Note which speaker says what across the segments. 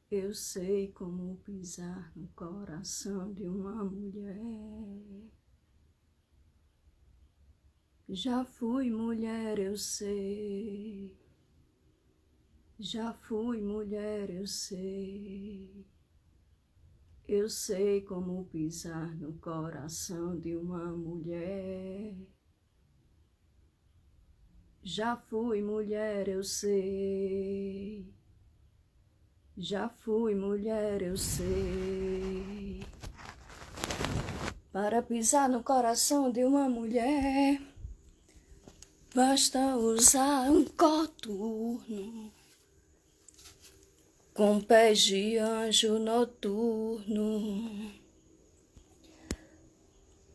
Speaker 1: Eu sei como pisar no coração de uma mulher. Já fui mulher, eu sei. Já fui mulher, eu sei. Eu sei como pisar no coração de uma mulher. Já fui mulher, eu sei. Já fui mulher, eu sei. Para pisar no coração de uma mulher, basta usar um coturno com pés de anjo noturno.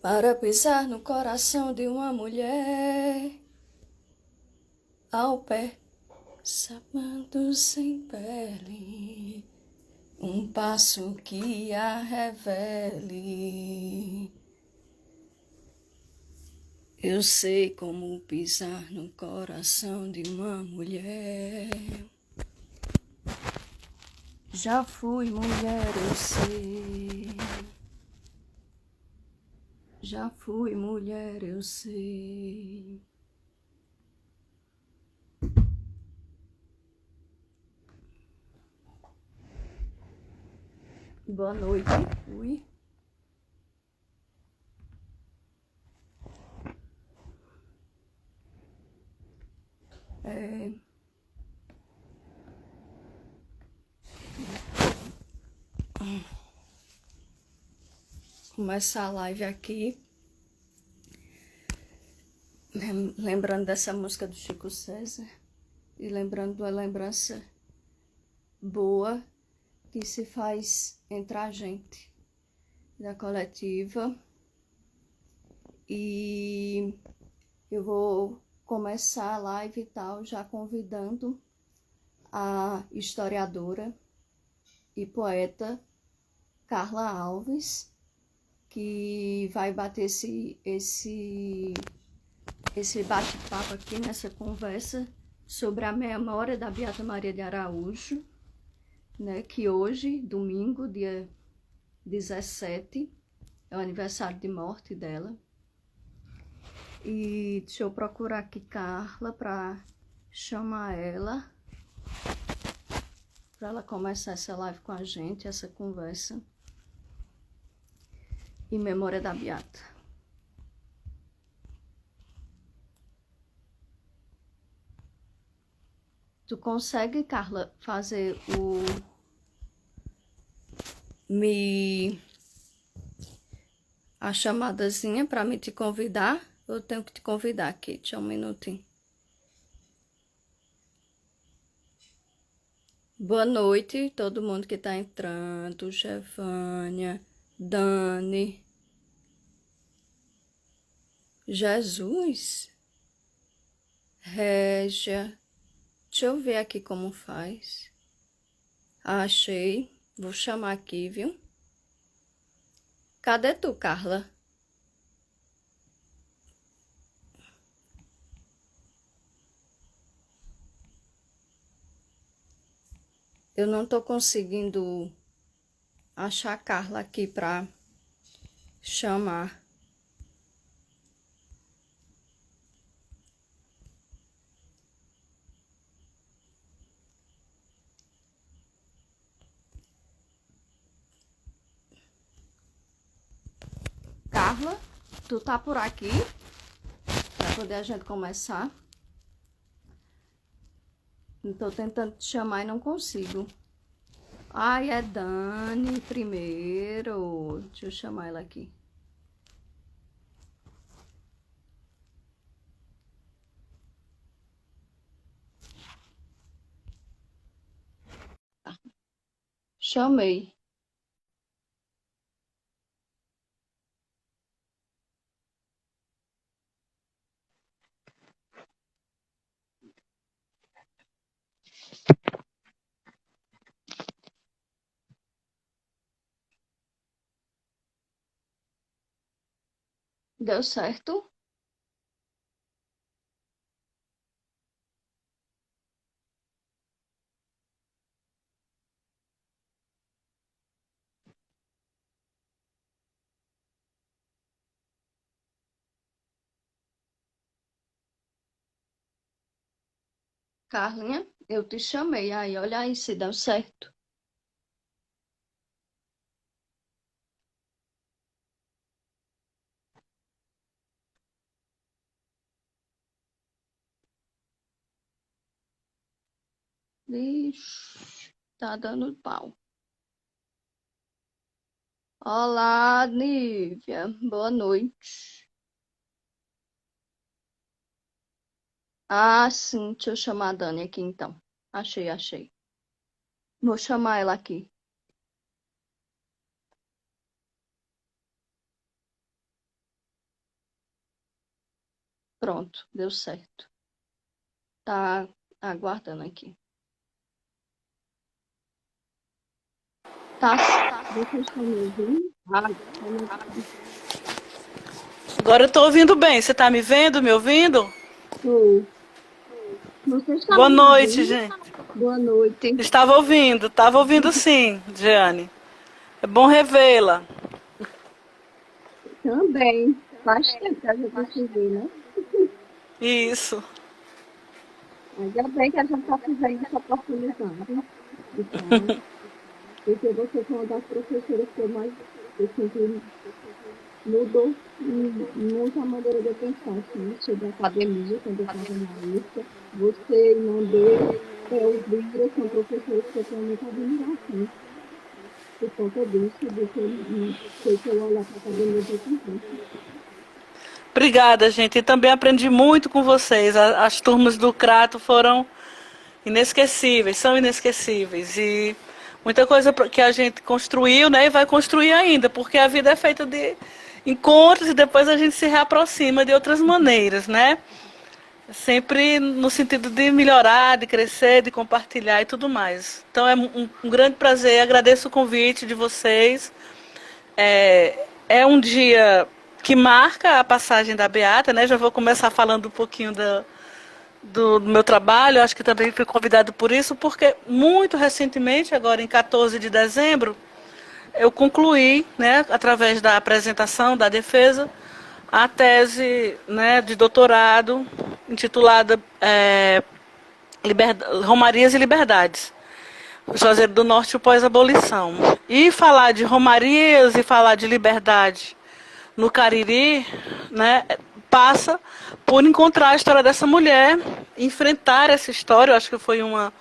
Speaker 1: Para pisar no coração de uma mulher, ao pé, sapato sem pele, um passo que a revele. Eu sei como pisar no coração de uma mulher. Já fui mulher, eu sei. Já fui mulher, eu sei. Boa noite. Fui. Começar a live aqui. Lembrando dessa música do Chico César. E lembrando de uma lembrança boa que se faz entre a gente da coletiva. E eu vou começar a live e tal, já convidando a historiadora e poeta Carla Alves, que vai bater esse bate-papo aqui nessa conversa sobre a memória da Beata Maria de Araújo, né, que hoje, domingo, dia 17, é o aniversário de morte dela. E deixa eu procurar aqui Carla para chamar ela, para ela começar essa live com a gente, essa conversa em memória da Beata. Tu consegue, Carla, fazer a chamadazinha para me te convidar? Eu tenho que te convidar aqui, deixa um minutinho. Boa noite, todo mundo que tá entrando, Giovânia, Dani, Jesus, Régia, deixa eu ver aqui como faz. Achei, vou chamar aqui, viu? Cadê tu, Carla? Eu não tô conseguindo achar a Carla aqui pra chamar. Carla, tu tá por aqui? Pra poder a gente começar. Tô tentando te chamar e não consigo. Ai, é Dani primeiro. Deixa eu chamar ela aqui. Chamei. Deu certo? Carlinha, eu te chamei aí, olha aí se deu certo. Ixi, tá dando pau. Olá, Nívia, boa noite. Ah, sim, deixa eu chamar a Dani aqui então. Achei. Vou chamar ela aqui. Pronto, deu certo. Tá aguardando aqui. Tá, vocês estão me ouvindo? Ah,
Speaker 2: Agora eu tô ouvindo bem. Você tá me vendo, me ouvindo?
Speaker 1: tô. Você está
Speaker 2: Boa
Speaker 1: me
Speaker 2: noite,
Speaker 1: ouvindo?
Speaker 2: gente.
Speaker 1: Boa noite.
Speaker 2: Estava ouvindo sim, Jeane. É bom revê-la.
Speaker 1: Também. Faz tempo que a gente se vê, né?
Speaker 2: Isso.
Speaker 1: Ainda bem que a gente está fazendo essa oportunidade de falar, porque você foi uma das professoras que eu mais eu sempre mudou muito a maneira de eu pensar assim, sobre a academia, quando eu estava na UFSC. Você e Mandei, Elvira, são professores que eu tenho muita admiração por conta disso, de que sei que eu olhar para a academia de outro jeito.
Speaker 2: Obrigada, gente. E também aprendi muito com vocês. As turmas do Crato foram inesquecíveis, são inesquecíveis. E muita coisa que a gente construiu, né, e vai construir ainda, porque a vida é feita de encontros e depois a gente se reaproxima de outras maneiras, né? Sempre no sentido de melhorar, de crescer, de compartilhar e tudo mais. Então é um grande prazer, agradeço o convite de vocês. É um dia que marca a passagem da Beata, né? Já vou começar falando um pouquinho do meu trabalho. Acho que também fui convidado por isso, porque muito recentemente, agora em 14 de dezembro, eu concluí, né, através da apresentação da defesa, a tese, né, de doutorado intitulada Romarias e Liberdades, Juazeiro do Norte pós-abolição. E falar de Romarias e falar de liberdade no Cariri, né, passa por encontrar a história dessa mulher, enfrentar essa história. Eu acho que foi uma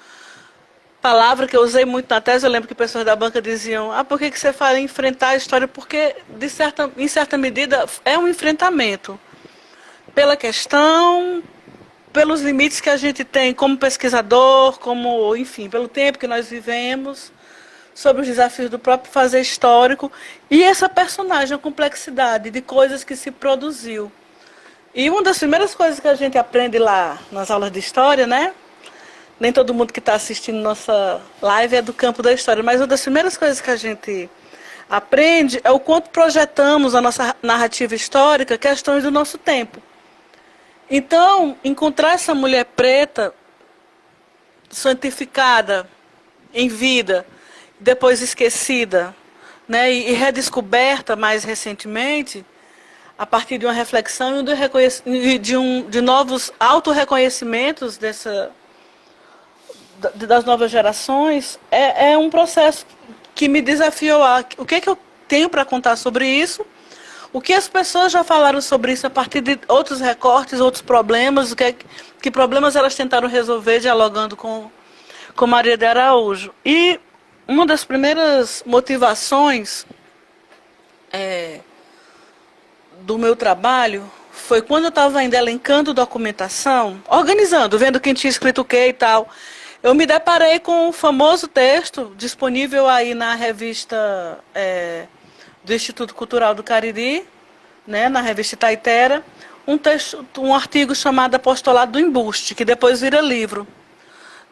Speaker 2: palavra que eu usei muito na tese. Eu lembro que pessoas da banca diziam: ah, por que você fala em enfrentar a história? Porque, em certa medida, é um enfrentamento pela questão, pelos limites que a gente tem como pesquisador, como, enfim, pelo tempo que nós vivemos, sobre os desafios do próprio fazer histórico e essa personagem, a complexidade de coisas que se produziu. E uma das primeiras coisas que a gente aprende lá nas aulas de história, né? Nem todo mundo que está assistindo nossa live é do campo da história, mas uma das primeiras coisas que a gente aprende é o quanto projetamos a nossa narrativa histórica questões do nosso tempo. Então, encontrar essa mulher preta, santificada, em vida, depois esquecida, né, e redescoberta mais recentemente, a partir de uma reflexão e de novos autorreconhecimentos das novas gerações, é um processo que me desafiou a o que é que eu tenho para contar sobre isso, o que as pessoas já falaram sobre isso a partir de outros recortes, outros problemas, que problemas elas tentaram resolver dialogando com Maria de Araújo. E uma das primeiras motivações do meu trabalho foi quando eu estava ainda elencando documentação, organizando, vendo quem tinha escrito o que e tal. Eu me deparei com o famoso texto disponível aí na revista do Instituto Cultural do Cariri, né, na revista Itaitera, um artigo chamado Apostolado do Embuste, que depois vira livro,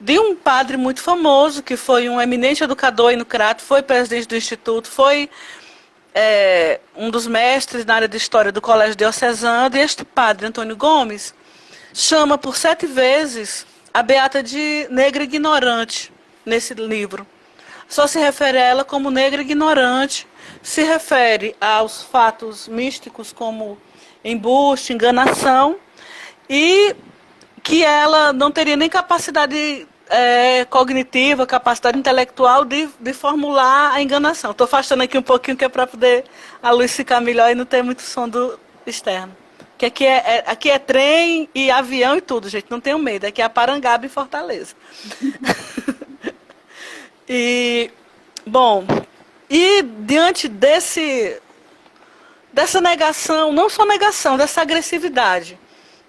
Speaker 2: de um padre muito famoso, que foi um eminente educador aí no Crato, foi presidente do Instituto, foi um dos mestres na área de história do Colégio Diocesano, e este padre, Antônio Gomes, chama por 7 vezes a Beata de negra ignorante nesse livro. Só se refere a ela como negra ignorante, se refere aos fatos místicos como embuste, enganação, e que ela não teria nem capacidade cognitiva, capacidade intelectual de formular a enganação. Estou afastando aqui um pouquinho que é para poder a luz ficar melhor e não ter muito som do externo. Que aqui é trem e avião e tudo, gente. Não tenham medo. Aqui é a Parangaba e Fortaleza. E, bom, e diante dessa negação, não só negação, dessa agressividade,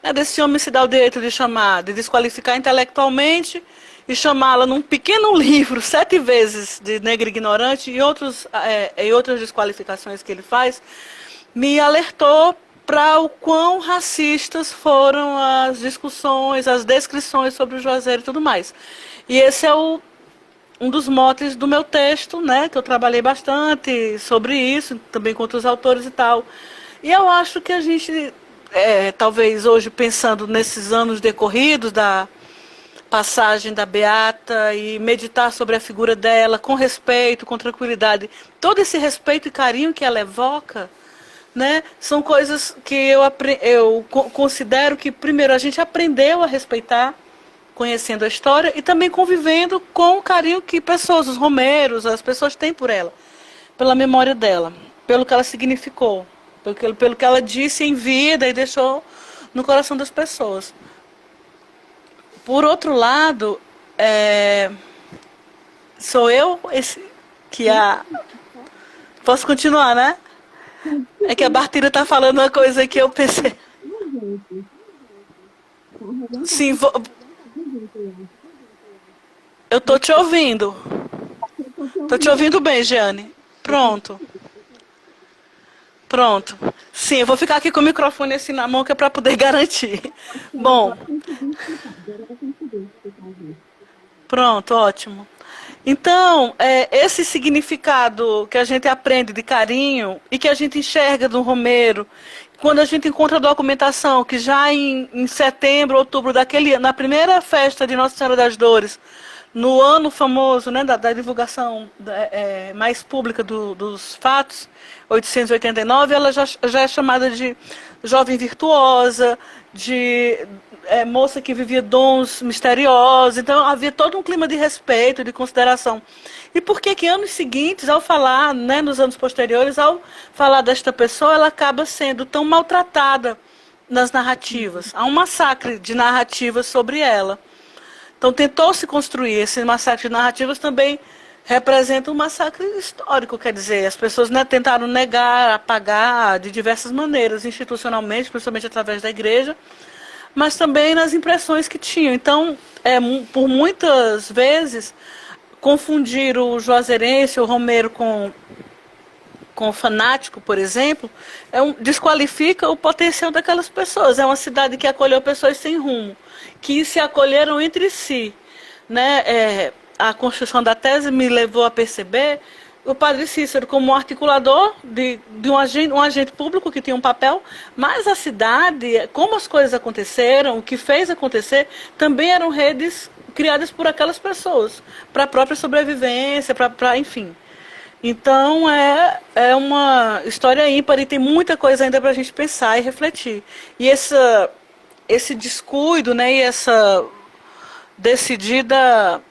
Speaker 2: né, desse homem se dar o direito de chamar, de desqualificar intelectualmente e chamá-la num pequeno livro 7 vezes de negra ignorante e outras desqualificações que ele faz, me alertou para o quão racistas foram as discussões, as descrições sobre o Juazeiro e tudo mais. E esse é um dos motes do meu texto, né, que eu trabalhei bastante sobre isso, também com outros autores e tal. E eu acho que a gente, talvez hoje, pensando nesses anos decorridos da passagem da Beata e meditar sobre a figura dela com respeito, com tranquilidade, todo esse respeito e carinho que ela evoca, né, são coisas que eu considero que, primeiro, a gente aprendeu a respeitar, conhecendo a história e também convivendo com o carinho que pessoas, os romeiros, as pessoas têm por ela, pela memória dela, pelo que ela significou, pelo que ela disse em vida e deixou no coração das pessoas. Por outro lado, sou eu Posso continuar, né? É que a Bartira está falando uma coisa que eu pensei. Sim, eu tô te ouvindo. Tô te ouvindo bem, Jeane. Pronto. Pronto. Sim, eu vou ficar aqui com o microfone assim na mão que é para poder garantir. Bom. Pronto, ótimo. Então, esse significado que a gente aprende de carinho e que a gente enxerga do Romero, quando a gente encontra a documentação que já em setembro, outubro daquele ano, na primeira festa de Nossa Senhora das Dores, no ano famoso, né, da divulgação mais pública dos fatos, 889, ela já é chamada de jovem virtuosa, de moça que vivia dons misteriosos. Então havia todo um clima de respeito, de consideração. E por que anos seguintes, ao falar, né, nos anos posteriores, ao falar desta pessoa, ela acaba sendo tão maltratada nas narrativas? Há um massacre de narrativas sobre ela. Então tentou-se construir. Esse massacre de narrativas também representa um massacre histórico, quer dizer, as pessoas, né, tentaram negar, apagar de diversas maneiras, institucionalmente, principalmente através da igreja, mas também nas impressões que tinham. Então, por muitas vezes, confundir o juazeirense, o Romero, com o fanático, por exemplo, desqualifica o potencial daquelas pessoas. É uma cidade que acolheu pessoas sem rumo, que se acolheram entre si, né? A construção da tese me levou a perceber o padre Cícero como um articulador de um agente público que tinha um papel, mas a cidade, como as coisas aconteceram, o que fez acontecer, também eram redes criadas por aquelas pessoas, para a própria sobrevivência, enfim. Então é uma história ímpar e tem muita coisa ainda para a gente pensar e refletir. E esse descuido, né, e essa decidida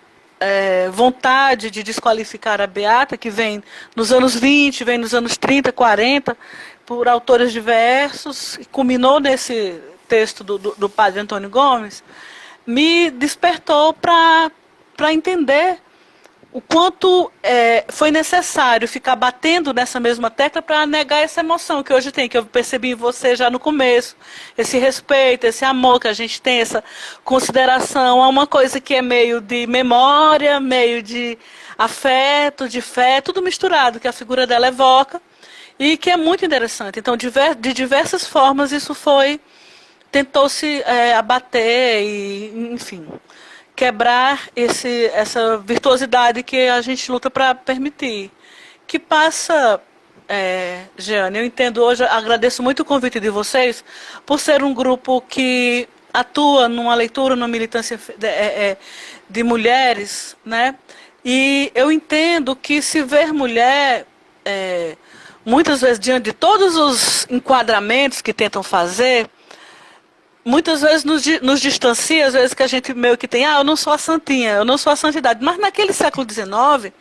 Speaker 2: vontade de desqualificar a Beata, que vem nos anos 20, vem nos anos 30, 40, por autores diversos, e culminou nesse texto do padre Antônio Gomes, me despertou para entender o quanto foi necessário ficar batendo nessa mesma tecla para negar essa emoção que hoje tem, que eu percebi em você já no começo, esse respeito, esse amor que a gente tem, essa consideração a uma coisa que é meio de memória, meio de afeto, de fé, tudo misturado, que a figura dela evoca e que é muito interessante. Então, de diversas formas, isso tentou-se abater e, enfim, quebrar essa virtuosidade que a gente luta para permitir. Que passa, Jeane, eu entendo hoje, agradeço muito o convite de vocês, por ser um grupo que atua numa leitura, numa militância de mulheres, né? E eu entendo que se ver mulher, muitas vezes diante de todos os enquadramentos que tentam fazer, muitas vezes nos distancia, às vezes que a gente meio que tem, eu não sou a santinha, eu não sou a santidade. Mas naquele século XIX,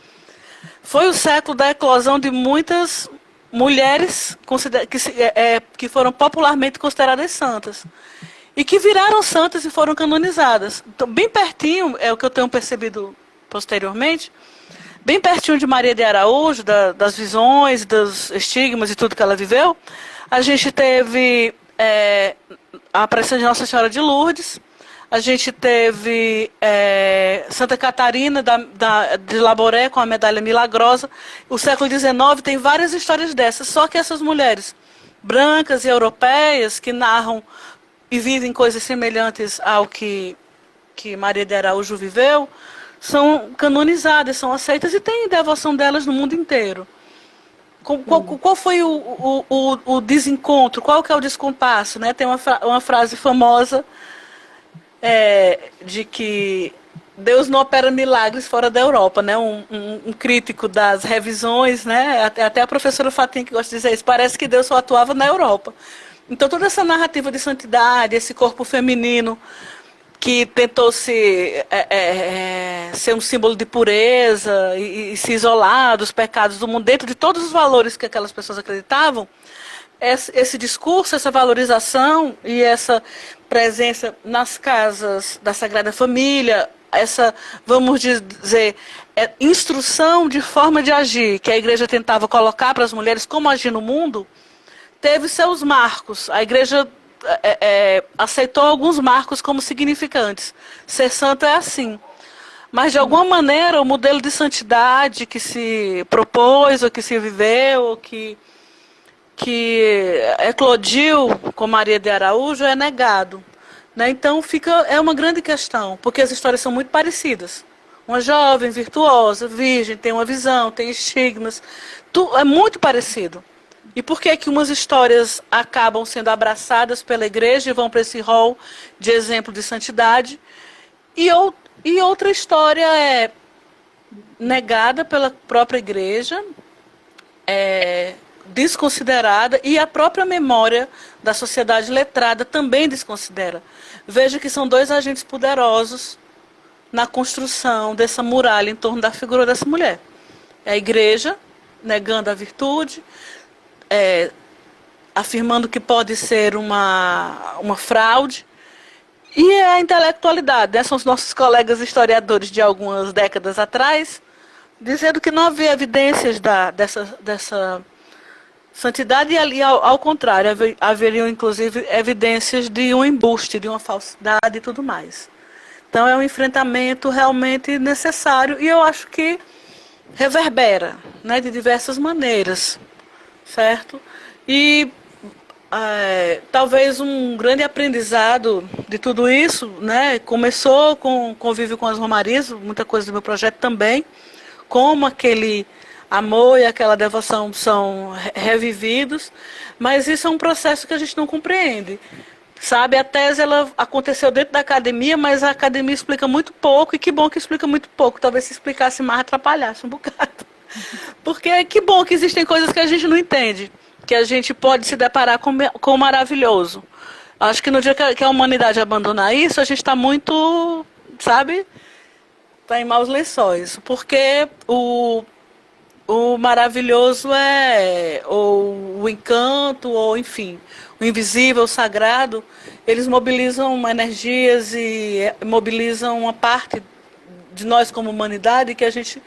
Speaker 2: foi o século da eclosão de muitas mulheres que foram popularmente consideradas santas. E que viraram santas e foram canonizadas. Então, bem pertinho, é o que eu tenho percebido posteriormente, bem pertinho de Maria de Araújo, das visões, dos estigmas e tudo que ela viveu, a gente teve a aparição de Nossa Senhora de Lourdes, a gente teve Santa Catarina de Laboré com a medalha milagrosa. O século XIX tem várias histórias dessas, só que essas mulheres brancas e europeias que narram e vivem coisas semelhantes ao que Maria de Araújo viveu, são canonizadas, são aceitas e tem devoção delas no mundo inteiro. Qual foi o desencontro? Qual que é o descompasso? Né? Tem uma frase famosa de que Deus não opera milagres fora da Europa, né? Um crítico das revisões, né? Até a professora Fatim que gosta de dizer isso, parece que Deus só atuava na Europa. Então toda essa narrativa de santidade, esse corpo feminino que tentou ser um símbolo de pureza e se isolar dos pecados do mundo dentro de todos os valores que aquelas pessoas acreditavam, esse discurso, essa valorização e essa presença nas casas da Sagrada Família, essa, vamos dizer, instrução de forma de agir que a igreja tentava colocar para as mulheres como agir no mundo, teve seus marcos. A igreja aceitou alguns marcos como significantes. Ser santo é assim. Mas, de alguma maneira, o modelo de santidade que se propôs, ou que se viveu, ou que eclodiu com Maria de Araújo é negado. Né? Então, é uma grande questão, porque as histórias são muito parecidas. Uma jovem, virtuosa, virgem, tem uma visão, tem estigmas. É muito parecido. E por que que umas histórias acabam sendo abraçadas pela igreja e vão para esse rol de exemplo de santidade e outra história é negada pela própria igreja, desconsiderada, e a própria memória da sociedade letrada também desconsidera. Veja que são dois agentes poderosos na construção dessa muralha em torno da figura dessa mulher. É a igreja negando a virtude, afirmando que pode ser uma fraude, e a intelectualidade, né? São os nossos colegas historiadores de algumas décadas atrás, dizendo que não havia evidências dessa santidade, e ali, ao contrário, haveriam inclusive evidências de um embuste, de uma falsidade e tudo mais. Então é um enfrentamento realmente necessário, e eu acho que reverbera, né, de diversas maneiras. Certo? E talvez um grande aprendizado de tudo isso, né, começou com o convívio com as romarias, muita coisa do meu projeto também, como aquele amor e aquela devoção são revividos, mas isso é um processo que a gente não compreende. Sabe, a tese ela aconteceu dentro da academia, mas a academia explica muito pouco, e que bom que explica muito pouco, talvez se explicasse mais atrapalhasse um bocado. Porque que bom que existem coisas que a gente não entende, que a gente pode se deparar com o maravilhoso. Acho que no dia que a humanidade abandonar isso, a gente está muito, sabe, está em maus lençóis. Porque o maravilhoso ou o encanto, ou enfim, o invisível, o sagrado, eles mobilizam energias e mobilizam uma parte de nós como humanidade que a gente,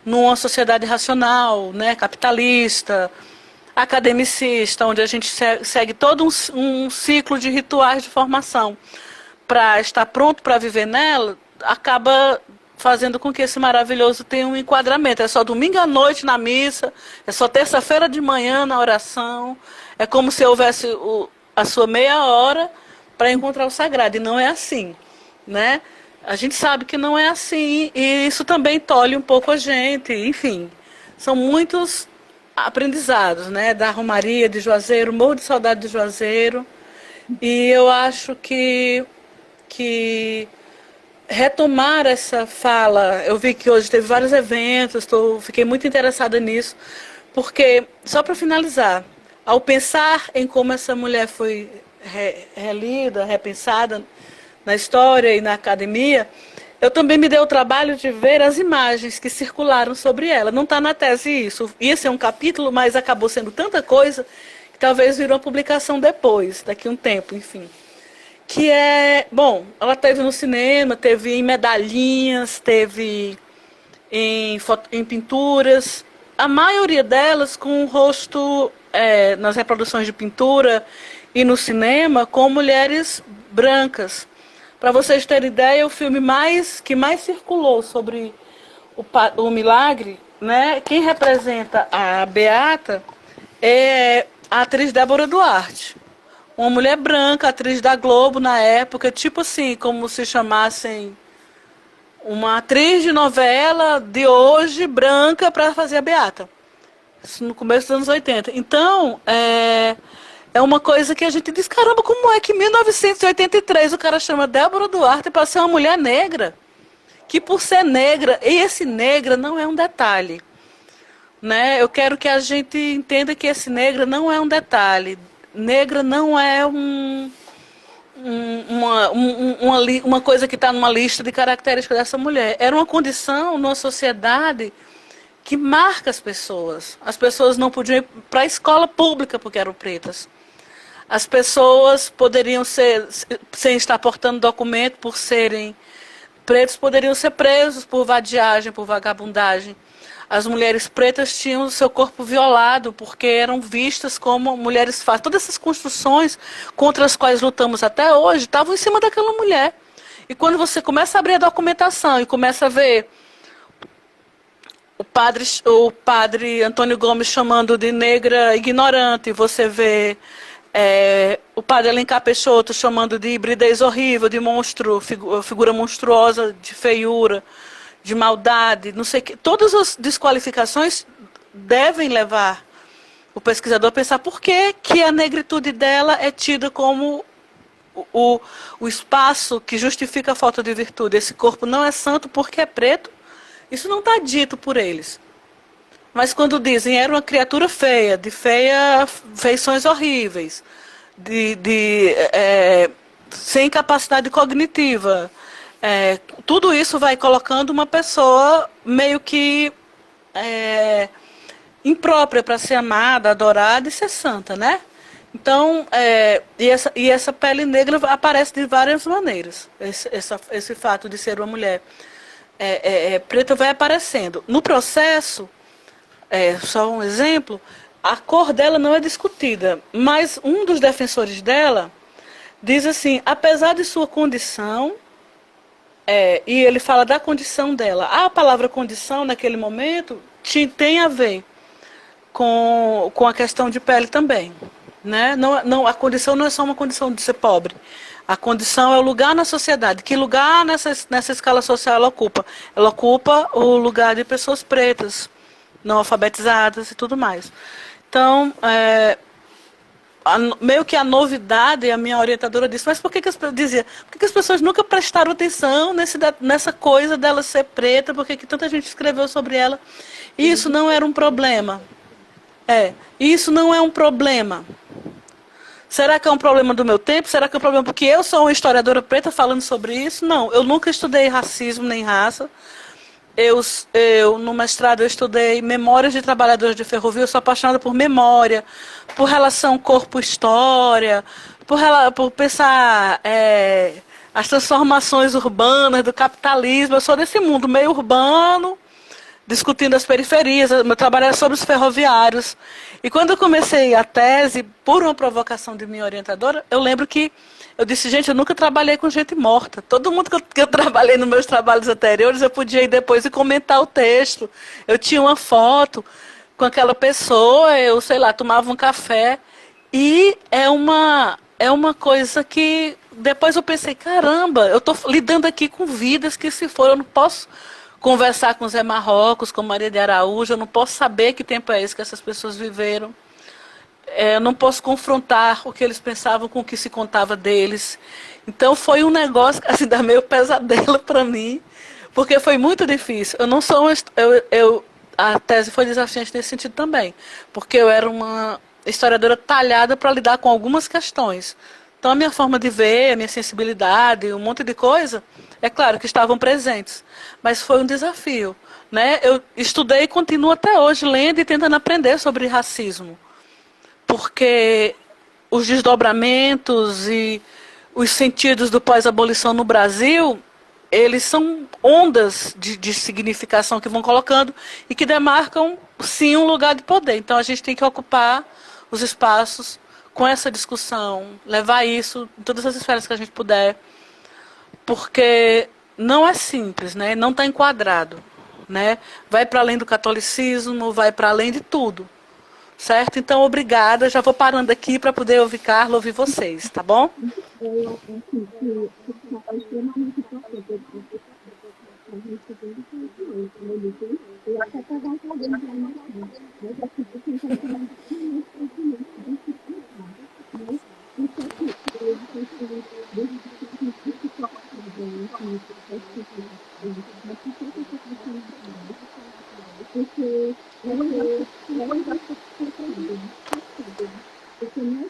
Speaker 2: numa sociedade racional, né, capitalista, academicista, onde a gente segue todo um ciclo de rituais de formação para estar pronto para viver nela, acaba fazendo com que esse maravilhoso tenha um enquadramento. É só domingo à noite na missa, é só terça-feira de manhã na oração, é como se houvesse a sua meia hora para encontrar o sagrado, e não é assim, né? A gente sabe que não é assim, e isso também tolhe um pouco a gente, enfim. São muitos aprendizados, né? Da Romaria de Juazeiro, morro de saudade de Juazeiro, e eu acho que retomar essa fala, eu vi que hoje teve vários eventos, fiquei muito interessada nisso, porque, só para finalizar, ao pensar em como essa mulher foi relida, repensada na história e na academia, eu também me dei o trabalho de ver as imagens que circularam sobre ela. Não está na tese isso. Ia ser um capítulo, mas acabou sendo tanta coisa que talvez virou uma publicação depois, daqui a um tempo, enfim. Que é, bom, ela teve no cinema, teve em medalhinhas, teve em pinturas, a maioria delas com o rosto nas reproduções de pintura e no cinema com mulheres brancas. Para vocês terem ideia, o filme que mais circulou sobre o milagre, né? Quem representa a Beata é a atriz Débora Duarte. Uma mulher branca, atriz da Globo na época, tipo assim, como se chamassem uma atriz de novela de hoje, branca, para fazer a Beata. Isso no começo dos anos 80. Então, é uma coisa que a gente diz, caramba, como é que em 1983 o cara chama Débora Duarte para ser uma mulher negra? Que por ser negra, e esse negra não é um detalhe. Né? Eu quero que a gente entenda que esse negra não é um detalhe. Negra não é uma coisa que está numa lista de características dessa mulher. Era uma condição numa sociedade que marca as pessoas. As pessoas não podiam ir para a escola pública porque eram pretas. As pessoas poderiam sem estar portando documento, por serem pretos, poderiam ser presos por vadiagem, por vagabundagem. As mulheres pretas tinham o seu corpo violado porque eram vistas como mulheres fáceis. Todas essas construções contra as quais lutamos até hoje estavam em cima daquela mulher. E quando você começa a abrir a documentação e começa a ver o padre Antônio Gomes chamando de negra ignorante, você vê o padre Alencar Peixoto chamando de hibridez horrível, de monstro, figura monstruosa, de feiura, de maldade, não sei o que. Todas as desqualificações devem levar o pesquisador a pensar por que a negritude dela é tida como o espaço que justifica a falta de virtude. Esse corpo não é santo porque é preto. Isso não está dito por eles. Mas quando dizem era uma criatura feia, de feições horríveis, sem capacidade cognitiva, tudo isso vai colocando uma pessoa meio que imprópria para ser amada, adorada e ser santa, né? Então, e essa pele negra aparece de várias maneiras. Esse fato de ser uma mulher preta vai aparecendo. No processo, só um exemplo, a cor dela não é discutida, mas um dos defensores dela diz assim, apesar de sua condição, e ele fala da condição dela, a palavra condição naquele momento tem a ver com a questão de pele também. Né? Não, a condição não é só uma condição de ser pobre. A condição é o lugar na sociedade. Que lugar nessa escala social ela ocupa? Ela ocupa o lugar de pessoas pretas, não alfabetizadas e tudo mais. Então, meio que a novidade, a minha orientadora disse, mas por que as pessoas nunca prestaram atenção nessa coisa dela ser preta, por que tanta gente escreveu sobre ela? E isso não era um problema. Isso não é um problema. Será que é um problema do meu tempo? Será que é um problema porque eu sou uma historiadora preta falando sobre isso? Não, eu nunca estudei racismo nem raça. No mestrado, eu estudei memórias de trabalhadores de ferrovia. Eu sou apaixonada por memória, por relação corpo-história, por pensar as transformações urbanas do capitalismo. Eu sou desse mundo meio urbano, discutindo as periferias. Meu trabalho era sobre os ferroviários. E quando eu comecei a tese, por uma provocação de minha orientadora, eu lembro que eu disse, gente, eu nunca trabalhei com gente morta. Todo mundo que eu trabalhei nos meus trabalhos anteriores, eu podia ir depois e comentar o texto. Eu tinha uma foto com aquela pessoa, eu, sei lá, tomava um café. E é uma coisa que depois eu pensei, caramba, eu estou lidando aqui com vidas que se foram, eu não posso conversar com Zé Marrocos, com Maria de Araújo, eu não posso saber que tempo é esse que essas pessoas viveram. Eu não posso confrontar o que eles pensavam com o que se contava deles. Então foi um negócio assim, dá meio pesadelo para mim, porque foi muito difícil. Eu não sou a tese foi desafiante nesse sentido também, porque eu era uma historiadora talhada para lidar com algumas questões, Então, a minha forma de ver, a minha sensibilidade, um monte de coisa, é claro que estavam presentes. Mas foi um desafio, né? Eu estudei e continuo até hoje lendo e tentando aprender sobre racismo. Porque os desdobramentos e os sentidos do pós-abolição no Brasil, eles são ondas de significação que vão colocando e que demarcam, sim, um lugar de poder. Então, a gente tem que ocupar os espaços com essa discussão, levar isso em todas as esferas que a gente puder, porque não é simples, né? Não está enquadrado, né? Vai para além do catolicismo, vai para além de tudo, certo? Então, obrigada. Já vou parando aqui para poder ouvir Carla, ouvir vocês, tá bom?
Speaker 3: Eu acho que é extremamente importante a gente tem que conhecimento, como eu disse, eu até estava fazendo para nós, mas eu acho que tem que ter mais conhecimento desse tema, né? Isso aqui, eu consigo desde que a gente se coloca no processo mas que sempre essa questão porque é um gasto porque não é só a questão de minha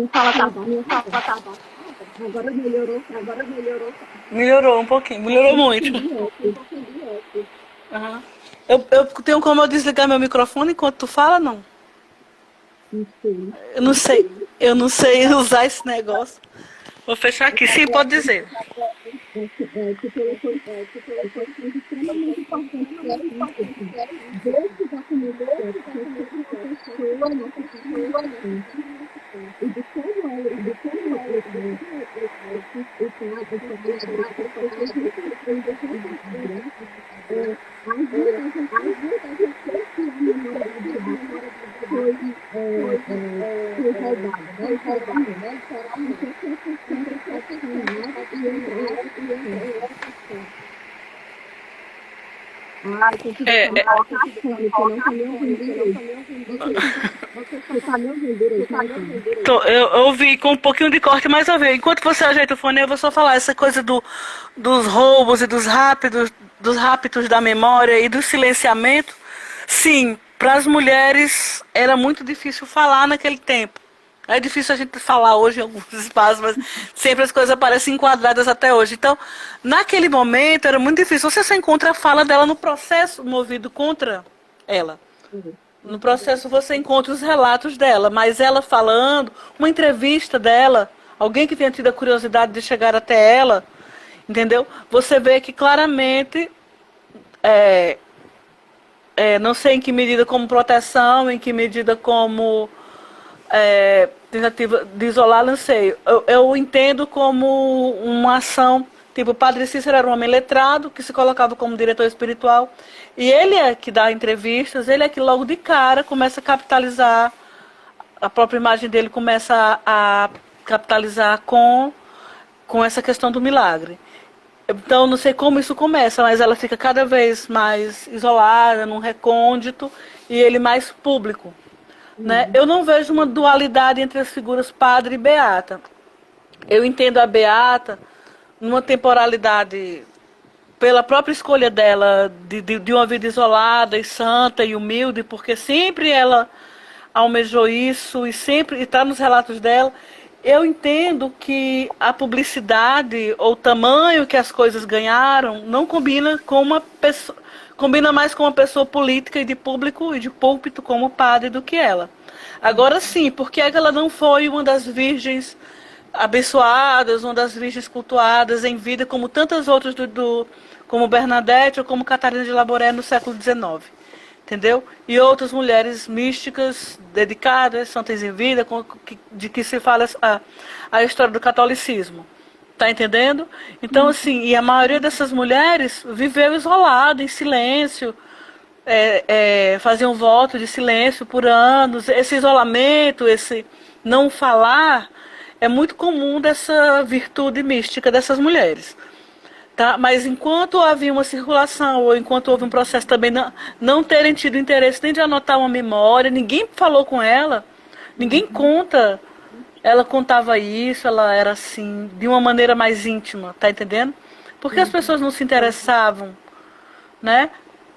Speaker 3: fala tá bom, agora melhorou.
Speaker 2: Melhorou um pouquinho, melhorou muito. Uhum. Eu tenho como eu desligar meu microfone enquanto tu fala, não? Eu não sei. Eu não sei usar esse negócio. Vou fechar aqui. Sim, pode dizer.
Speaker 3: Extremamente importante para a gente ver que já comigo pessoa, nossa pessoa, e de como é, e de como foi roubado, né? Ah, tem que colocar a fone, que eu não tô me ouvindo direito. Você tá me ouvindo direito, né?
Speaker 2: Eu ouvi com um pouquinho de corte, mas eu ouvi. Enquanto você ajeita o fone, eu vou só falar essa coisa dos roubos e dos raptos da memória e do silenciamento. Sim, para as mulheres era muito difícil falar naquele tempo. É difícil a gente falar hoje em alguns espaços, mas sempre as coisas aparecem enquadradas até hoje. Então, naquele momento era muito difícil. Você só encontra a fala dela no processo movido contra ela. No processo você encontra os relatos dela, mas ela falando, uma entrevista dela, alguém que tenha tido a curiosidade de chegar até ela, entendeu? Você vê que claramente, não sei em que medida como proteção, em que medida como tentativa de isolar, não sei. Eu entendo como uma ação, tipo, o Padre Cícero era um homem letrado, que se colocava como diretor espiritual, e ele é que dá entrevistas, ele é que logo de cara começa a capitalizar, a própria imagem dele começa a capitalizar com essa questão do milagre. Então, não sei como isso começa, mas ela fica cada vez mais isolada, num recôndito, e ele mais público. Né? Eu não vejo uma dualidade entre as figuras padre e beata. Eu entendo a beata numa temporalidade, pela própria escolha dela, de uma vida isolada e santa e humilde, porque sempre ela almejou isso e sempre está nos relatos dela. eu entendo que a publicidade ou o tamanho que as coisas ganharam não combina com uma pessoa, combina mais com uma pessoa política e de público e de púlpito como padre do que ela. Agora sim, por que é que ela não foi uma das virgens abençoadas, uma das virgens cultuadas em vida, como tantas outras como Bernadette ou como Catarina de Laboré no século XIX? Entendeu? E outras mulheres místicas, dedicadas, santas em vida, de que se fala a história do catolicismo. Tá entendendo? Então, assim, e a maioria dessas mulheres viveu isolada, em silêncio, faziam voto de silêncio por anos. Esse isolamento, esse não falar, é muito comum dessa virtude mística dessas mulheres. Tá? Mas enquanto havia uma circulação, ou enquanto houve um processo também não terem tido interesse nem de anotar uma memória, ninguém falou com ela, ninguém conta. Ela contava isso, ela era assim, de uma maneira mais íntima, tá entendendo? Porque as pessoas não se interessavam, né?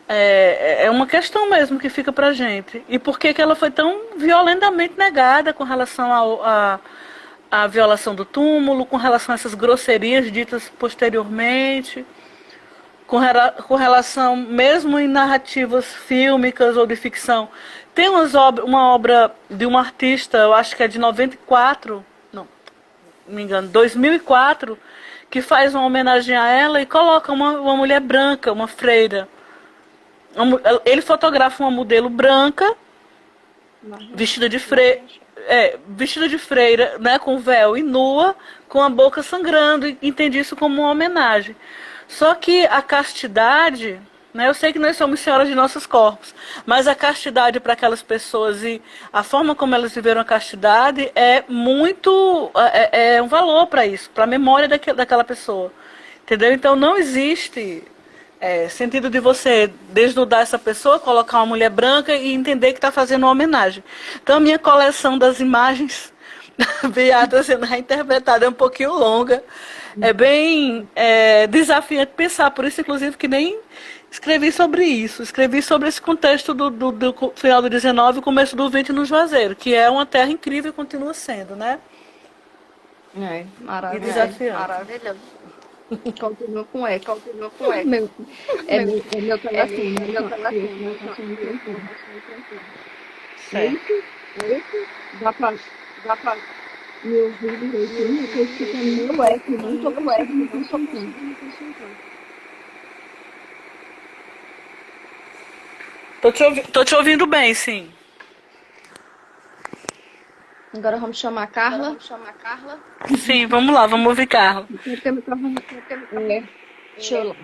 Speaker 2: É uma questão mesmo que fica pra gente. E por que ela foi tão violentamente negada com relação à violação do túmulo, com relação a essas grosserias ditas posteriormente, com relação, mesmo em narrativas fílmicas ou de ficção. Tem uma obra de uma artista, eu acho que é de 94, não me engano, 2004, que faz uma homenagem a ela e coloca uma mulher branca, uma freira. Ele fotografa uma modelo branca, vestida de freira, vestida de freira, né, com véu e nua, com a boca sangrando, e entendi isso como uma homenagem. Só que a castidade, né, eu sei que nós somos senhoras de nossos corpos, mas a castidade para aquelas pessoas e a forma como elas viveram a castidade é muito, é um valor para isso, para a memória daquela pessoa, entendeu? Então não existe sentido de você desnudar essa pessoa, colocar uma mulher branca e entender que está fazendo uma homenagem. Então a minha coleção das imagens Beata sendo reinterpretada é um pouquinho longa. É bem desafiante pensar, por isso inclusive que nem escrevi sobre isso. Escrevi sobre esse contexto do final do 19 e começo do 20 no Juazeiro, que é uma terra incrível e continua sendo, né? E
Speaker 1: Maravilhoso.
Speaker 2: desafiante.
Speaker 3: Maravilhoso.
Speaker 1: Continua com eco.
Speaker 3: Meu telefone, meu telefone.
Speaker 2: Certo.
Speaker 3: Dá pra me ouvir direitinho? Eu tô escutando meu eco, não tô conseguindo.
Speaker 2: Tô te ouvindo bem, sim.
Speaker 1: Agora vamos chamar a Carla.
Speaker 2: Sim, vamos lá, vamos ouvir Carla.
Speaker 1: Deixa eu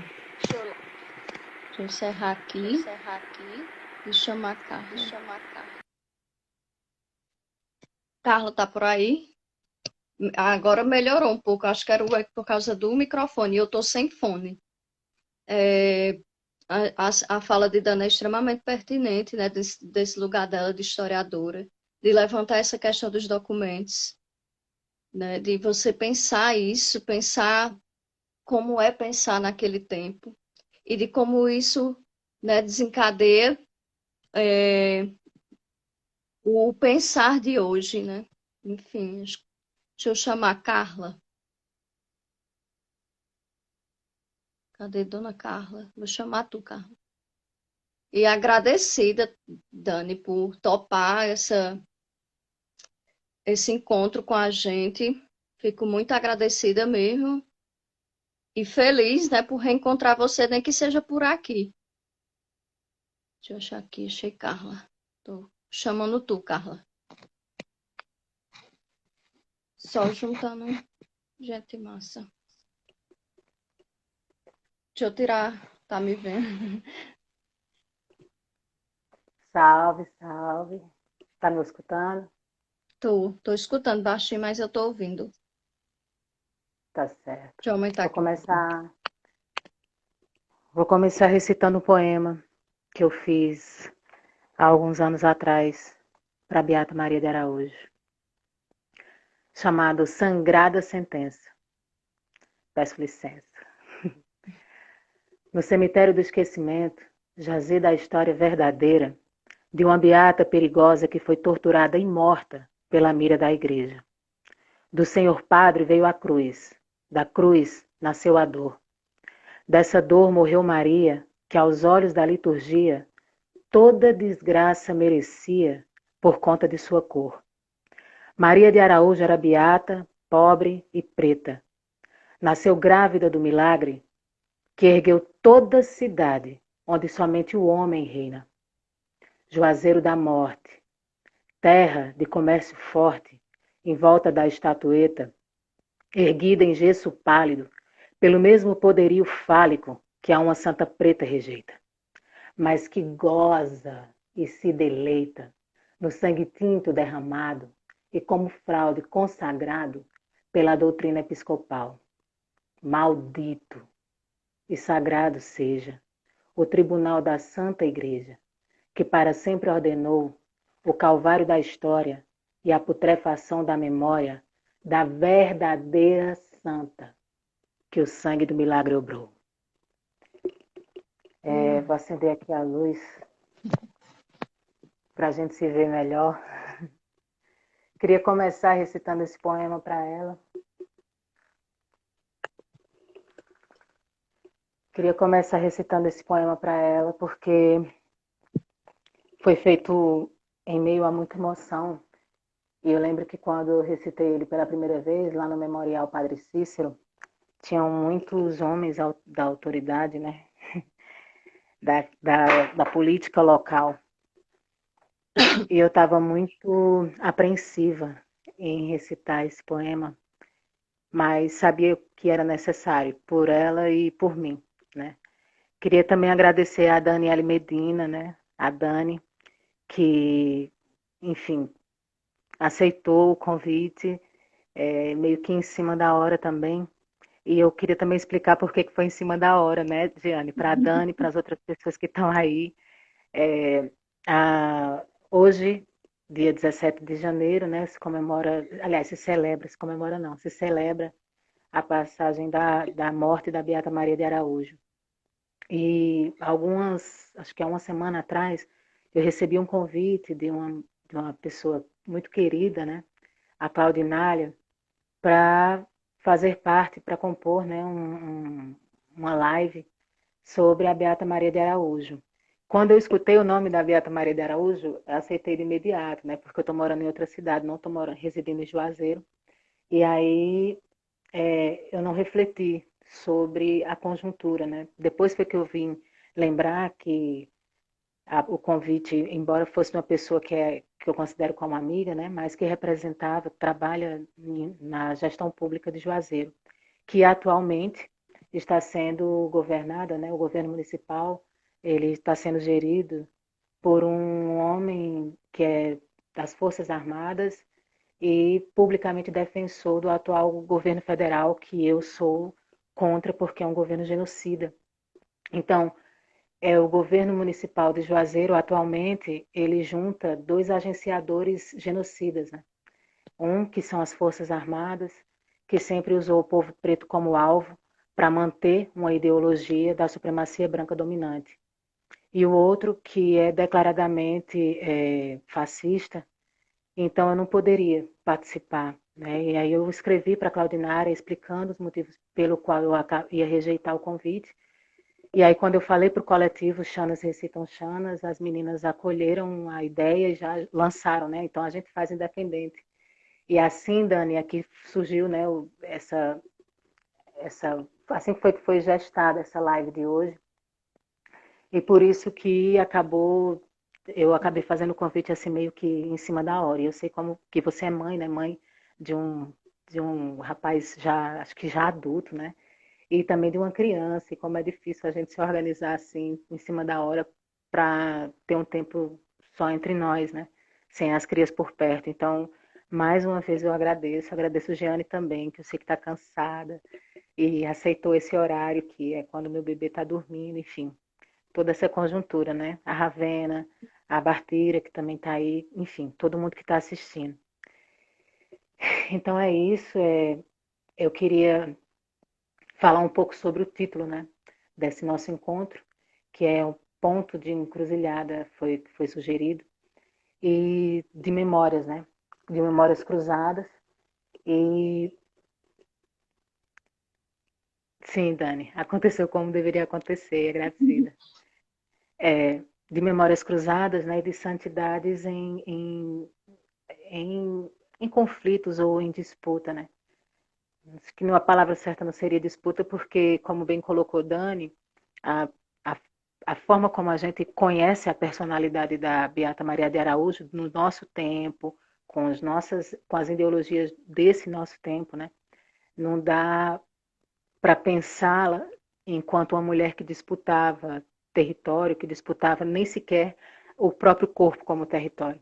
Speaker 1: encerrar aqui e chamar a Carla. Carla tá por aí? Agora melhorou um pouco. Acho que era o eco por causa do microfone. Eu tô sem fone. A fala de Dana é extremamente pertinente, né? Desse lugar dela de historiadora, de levantar essa questão dos documentos, né? De você pensar isso, pensar como é pensar naquele tempo e de como isso, né, desencadeia o pensar de hoje, né? Enfim, deixa eu chamar a Carla. Cadê Dona Carla? Vou chamar tu, Carla. E agradecida, Dani, por topar esse encontro com a gente. Fico muito agradecida mesmo. E feliz, né, por reencontrar você, nem que seja por aqui. Deixa eu achar aqui, achei Carla. Tô chamando tu, Carla. Só juntando gente massa. Deixa eu tirar, tá me vendo?
Speaker 4: Salve, salve. Tá me escutando?
Speaker 1: Tô escutando baixinho, mas eu tô ouvindo.
Speaker 4: Tá certo.
Speaker 1: Deixa eu aumentar aqui.
Speaker 4: Vou começar recitando um poema que eu fiz há alguns anos atrás para Beata Maria de Araújo, chamado Sangrada Sentença. Peço licença. No cemitério do esquecimento, jazida a história verdadeira de uma beata perigosa que foi torturada e morta pela mira da igreja. Do Senhor Padre veio a cruz, da cruz nasceu a dor. Dessa dor morreu Maria, que aos olhos da liturgia toda desgraça merecia por conta de sua cor. Maria de Araújo era beata, pobre e preta. Nasceu grávida do milagre que ergueu toda a cidade, onde somente o homem reina. Juazeiro da morte, terra de comércio forte, em volta da estatueta, erguida em gesso pálido, pelo mesmo poderio fálico que a uma santa preta rejeita, mas que goza e se deleita no sangue tinto derramado e como fraude consagrado pela doutrina episcopal. Maldito e sagrado seja o tribunal da Santa Igreja, que para sempre ordenou o calvário da história e a putrefação da memória da verdadeira santa que o sangue do milagre obrou. Vou acender aqui a luz para a gente se ver melhor. Queria começar recitando esse poema para ela. Queria começar recitando esse poema para ela, porque foi feito em meio a muita emoção. E eu lembro que quando eu recitei ele pela primeira vez, lá no Memorial Padre Cícero, tinham muitos homens da autoridade, né? Da política local. E eu estava muito apreensiva em recitar esse poema, mas sabia que era necessário por ela e por mim, né? Queria também agradecer a Daniele Medina, né? A Dani, que, enfim, aceitou o convite, meio que em cima da hora também. E eu queria também explicar por que foi em cima da hora, né, Giane? Para a Dani, para as outras pessoas que estão aí. Hoje, dia 17 de janeiro, né, se comemora, aliás, se comemora não, se celebra a passagem da morte da Beata Maria de Araújo. E acho que há uma semana atrás, eu recebi um convite de uma pessoa muito querida, né, a Claudinália, para fazer parte, para compor, né, uma live sobre a Beata Maria de Araújo. Quando eu escutei o nome da Beata Maria de Araújo, eu aceitei de imediato, né, porque eu estou morando em outra cidade, não estou residindo em Juazeiro. E aí eu não refleti sobre a conjuntura, né? Depois foi que eu vim lembrar que o convite, embora fosse uma pessoa que eu considero como amiga, né, mas que trabalha na gestão pública de Juazeiro, que atualmente está sendo governada, né, o governo municipal, ele está sendo gerido por um homem que é das Forças Armadas e publicamente defensor do atual governo federal, que eu sou contra porque é um governo genocida. Então, o governo municipal de Juazeiro, atualmente, ele junta dois agenciadores genocidas, né? Um, que são as Forças Armadas, que sempre usou o povo preto como alvo para manter uma ideologia da supremacia branca dominante. E o outro, que é declaradamente fascista, então eu não poderia participar, né? E aí eu escrevi para a Claudinária explicando os motivos pelo qual eu ia rejeitar o convite. E aí, quando eu falei para o coletivo Chanas Recitam Chanas, as meninas acolheram a ideia e já lançaram, né? Então, a gente faz independente. E assim, Dani, aqui surgiu, né, assim que foi gestada essa live de hoje. E por isso que eu acabei fazendo o convite assim meio que em cima da hora. E eu sei como que você é mãe, né? Mãe de um rapaz já, acho que já adulto, né? E também de uma criança, e como é difícil a gente se organizar assim, em cima da hora, para ter um tempo só entre nós, né? Sem as crias por perto. Então, mais uma vez eu agradeço a Jeane também, que eu sei que está cansada, e aceitou esse horário, que é quando meu bebê está dormindo, enfim, toda essa conjuntura, né? A Ravena, a Bartira, que também está aí, enfim, todo mundo que está assistindo. Então é isso, eu queria falar um pouco sobre o título, né, desse nosso encontro, que é um ponto de encruzilhada, foi sugerido, e de memórias, né, de memórias cruzadas, E sim, Dani, aconteceu como deveria acontecer, agradecida. De memórias cruzadas, né, e de santidades em, em conflitos ou em disputa, né? Acho que a palavra certa não seria disputa, porque, como bem colocou Dani, a, a, a forma como a gente conhece a personalidade da Beata Maria de Araújo no nosso tempo, com as ideologias desse nosso tempo, né? Não dá para pensá-la enquanto uma mulher que disputava território, que disputava nem sequer o próprio corpo como território.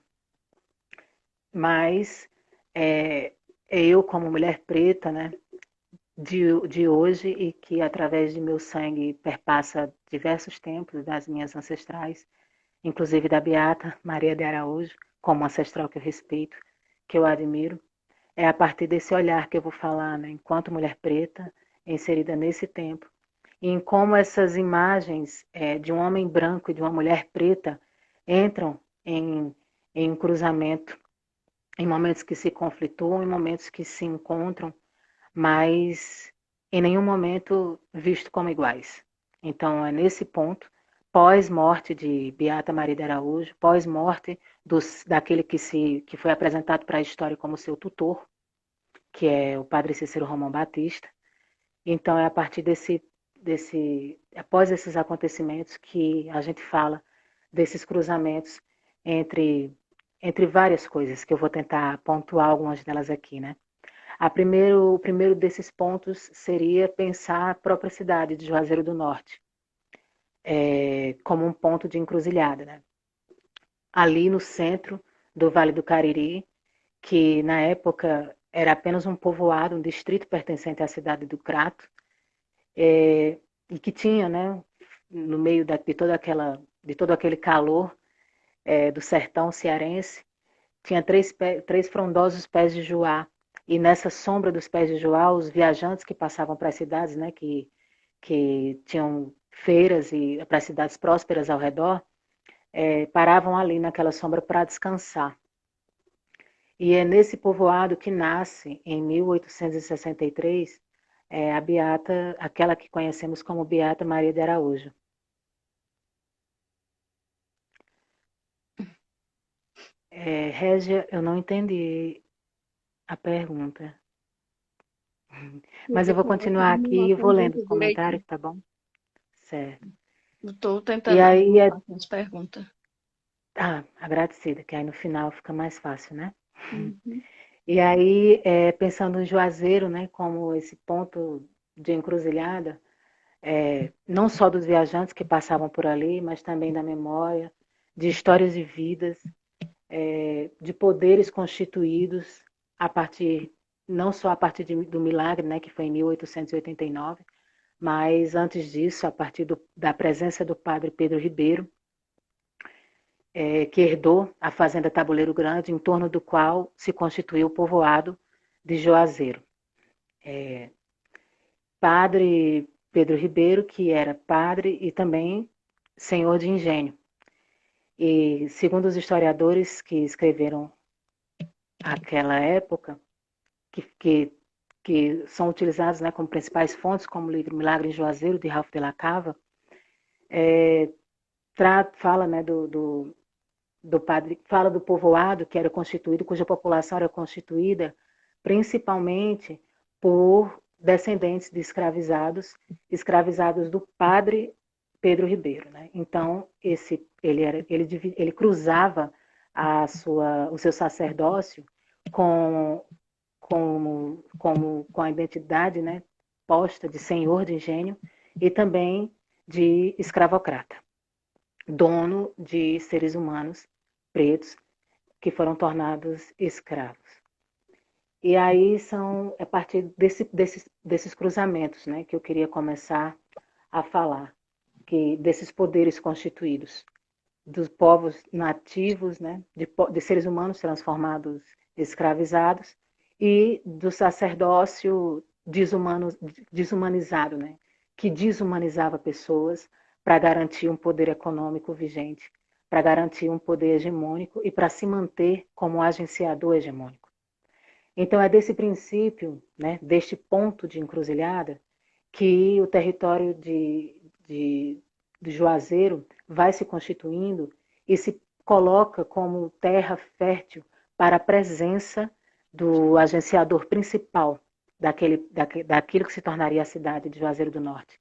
Speaker 4: Mas eu, como mulher preta, né, de hoje e que através de meu sangue perpassa diversos tempos das minhas ancestrais, inclusive da Beata Maria de Araújo, como ancestral que eu respeito, que eu admiro, é a partir desse olhar que eu vou falar, né, enquanto mulher preta, inserida nesse tempo, e em como essas imagens de um homem branco e de uma mulher preta entram em cruzamento, em momentos que se conflituam, em momentos que se encontram, mas em nenhum momento visto como iguais. Então, é nesse ponto, pós-morte de Beata Maria de Araújo, pós-morte daquele que foi apresentado para a história como seu tutor, que é o padre Cícero Romão Batista. Então, é a partir após esses acontecimentos que a gente fala desses cruzamentos entre, entre várias coisas, que eu vou tentar pontuar algumas delas aqui, né? O primeiro desses pontos seria pensar a própria cidade de Juazeiro do Norte como um ponto de encruzilhada, né? Ali no centro do Vale do Cariri, que na época era apenas um povoado, um distrito pertencente à cidade do Crato, e que tinha, né, no meio de todo aquele calor do sertão cearense, tinha três frondosos pés de juá. E nessa sombra dos pés de juá, os viajantes que passavam para as cidades, né, que tinham feiras e para as cidades prósperas ao redor, paravam ali naquela sombra para descansar. E é nesse povoado que nasce, em 1863, a Beata, aquela que conhecemos como Beata Maria de Araújo. Régia, eu não entendi a pergunta. Mas eu vou continuar aqui e vou lendo os comentários, tá bom? Certo.
Speaker 1: Estou
Speaker 4: E
Speaker 1: tentando
Speaker 4: aí,
Speaker 1: fazer as perguntas.
Speaker 4: agradecida, que aí no final fica mais fácil, né?
Speaker 1: Uhum.
Speaker 4: E aí, pensando em Juazeiro, né, como esse ponto de encruzilhada, não só dos viajantes que passavam por ali, mas também da memória, de histórias de vidas, de poderes constituídos a partir, não só a partir do milagre, né, que foi em 1889, mas antes disso, a partir da presença do padre Pedro Ribeiro, que herdou a fazenda Tabuleiro Grande, em torno do qual se constituiu o povoado de Juazeiro. Padre Pedro Ribeiro, que era padre e também senhor de engenho. E segundo os historiadores que escreveram aquela época, que são utilizados, né, como principais fontes, como o livro Milagre em Juazeiro, de Ralph de la Cava, fala, né, do padre, fala do povoado que era constituído, cuja população era constituída principalmente por descendentes de escravizados do padre Pedro Ribeiro, né? Então ele cruzava o seu sacerdócio com com a identidade, né, posta de senhor de engenho e também de escravocrata, dono de seres humanos pretos que foram tornados escravos. E aí a partir desses cruzamentos, né, que eu queria começar a falar, desses poderes constituídos, dos povos nativos, né, de seres humanos transformados, escravizados, e do sacerdócio desumanizado, né, que desumanizava pessoas para garantir um poder econômico vigente, para garantir um poder hegemônico e para se manter como agenciador hegemônico. Então, é desse princípio, né, deste ponto de encruzilhada, que o território de Juazeiro vai se constituindo e se coloca como terra fértil para a presença do agenciador principal daquilo que se tornaria a cidade de Juazeiro do Norte,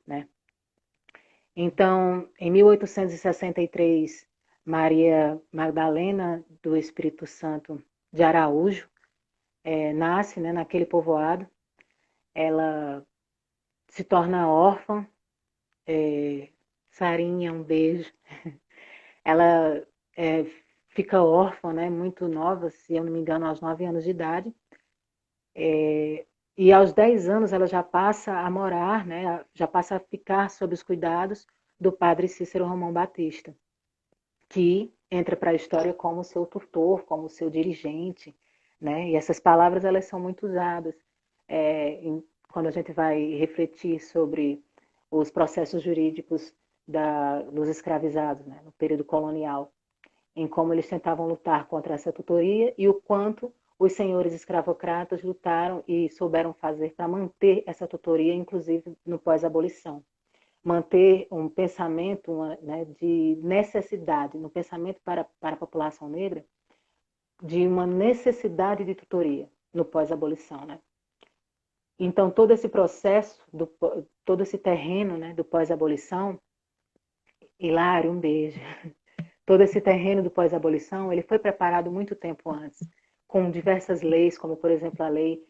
Speaker 4: né? Então, em 1863, Maria Magdalena do Espírito Santo de Araújo nasce, né, naquele povoado. Ela se torna órfã. Sarinha, um beijo. Ela fica órfã, né, muito nova, se eu não me engano, aos 9 anos de idade. E aos 10 anos ela já passa a morar, né, já passa a ficar sob os cuidados do padre Cícero Romão Batista, que entra para a história como seu tutor, como seu dirigente, né? E essas palavras elas são muito usadas quando a gente vai refletir sobre os processos jurídicos dos escravizados, né, no período colonial, em como eles tentavam lutar contra essa tutoria e o quanto os senhores escravocratas lutaram e souberam fazer para manter essa tutoria, inclusive no pós-abolição. Manter um pensamento né, de necessidade, no pensamento para a população negra, de uma necessidade de tutoria no pós-abolição. Né? Então, todo esse processo, todo esse terreno, né, do pós-abolição, Hilário, um beijo. Todo esse terreno do pós-abolição, ele foi preparado muito tempo antes, com diversas leis, como, por exemplo, a lei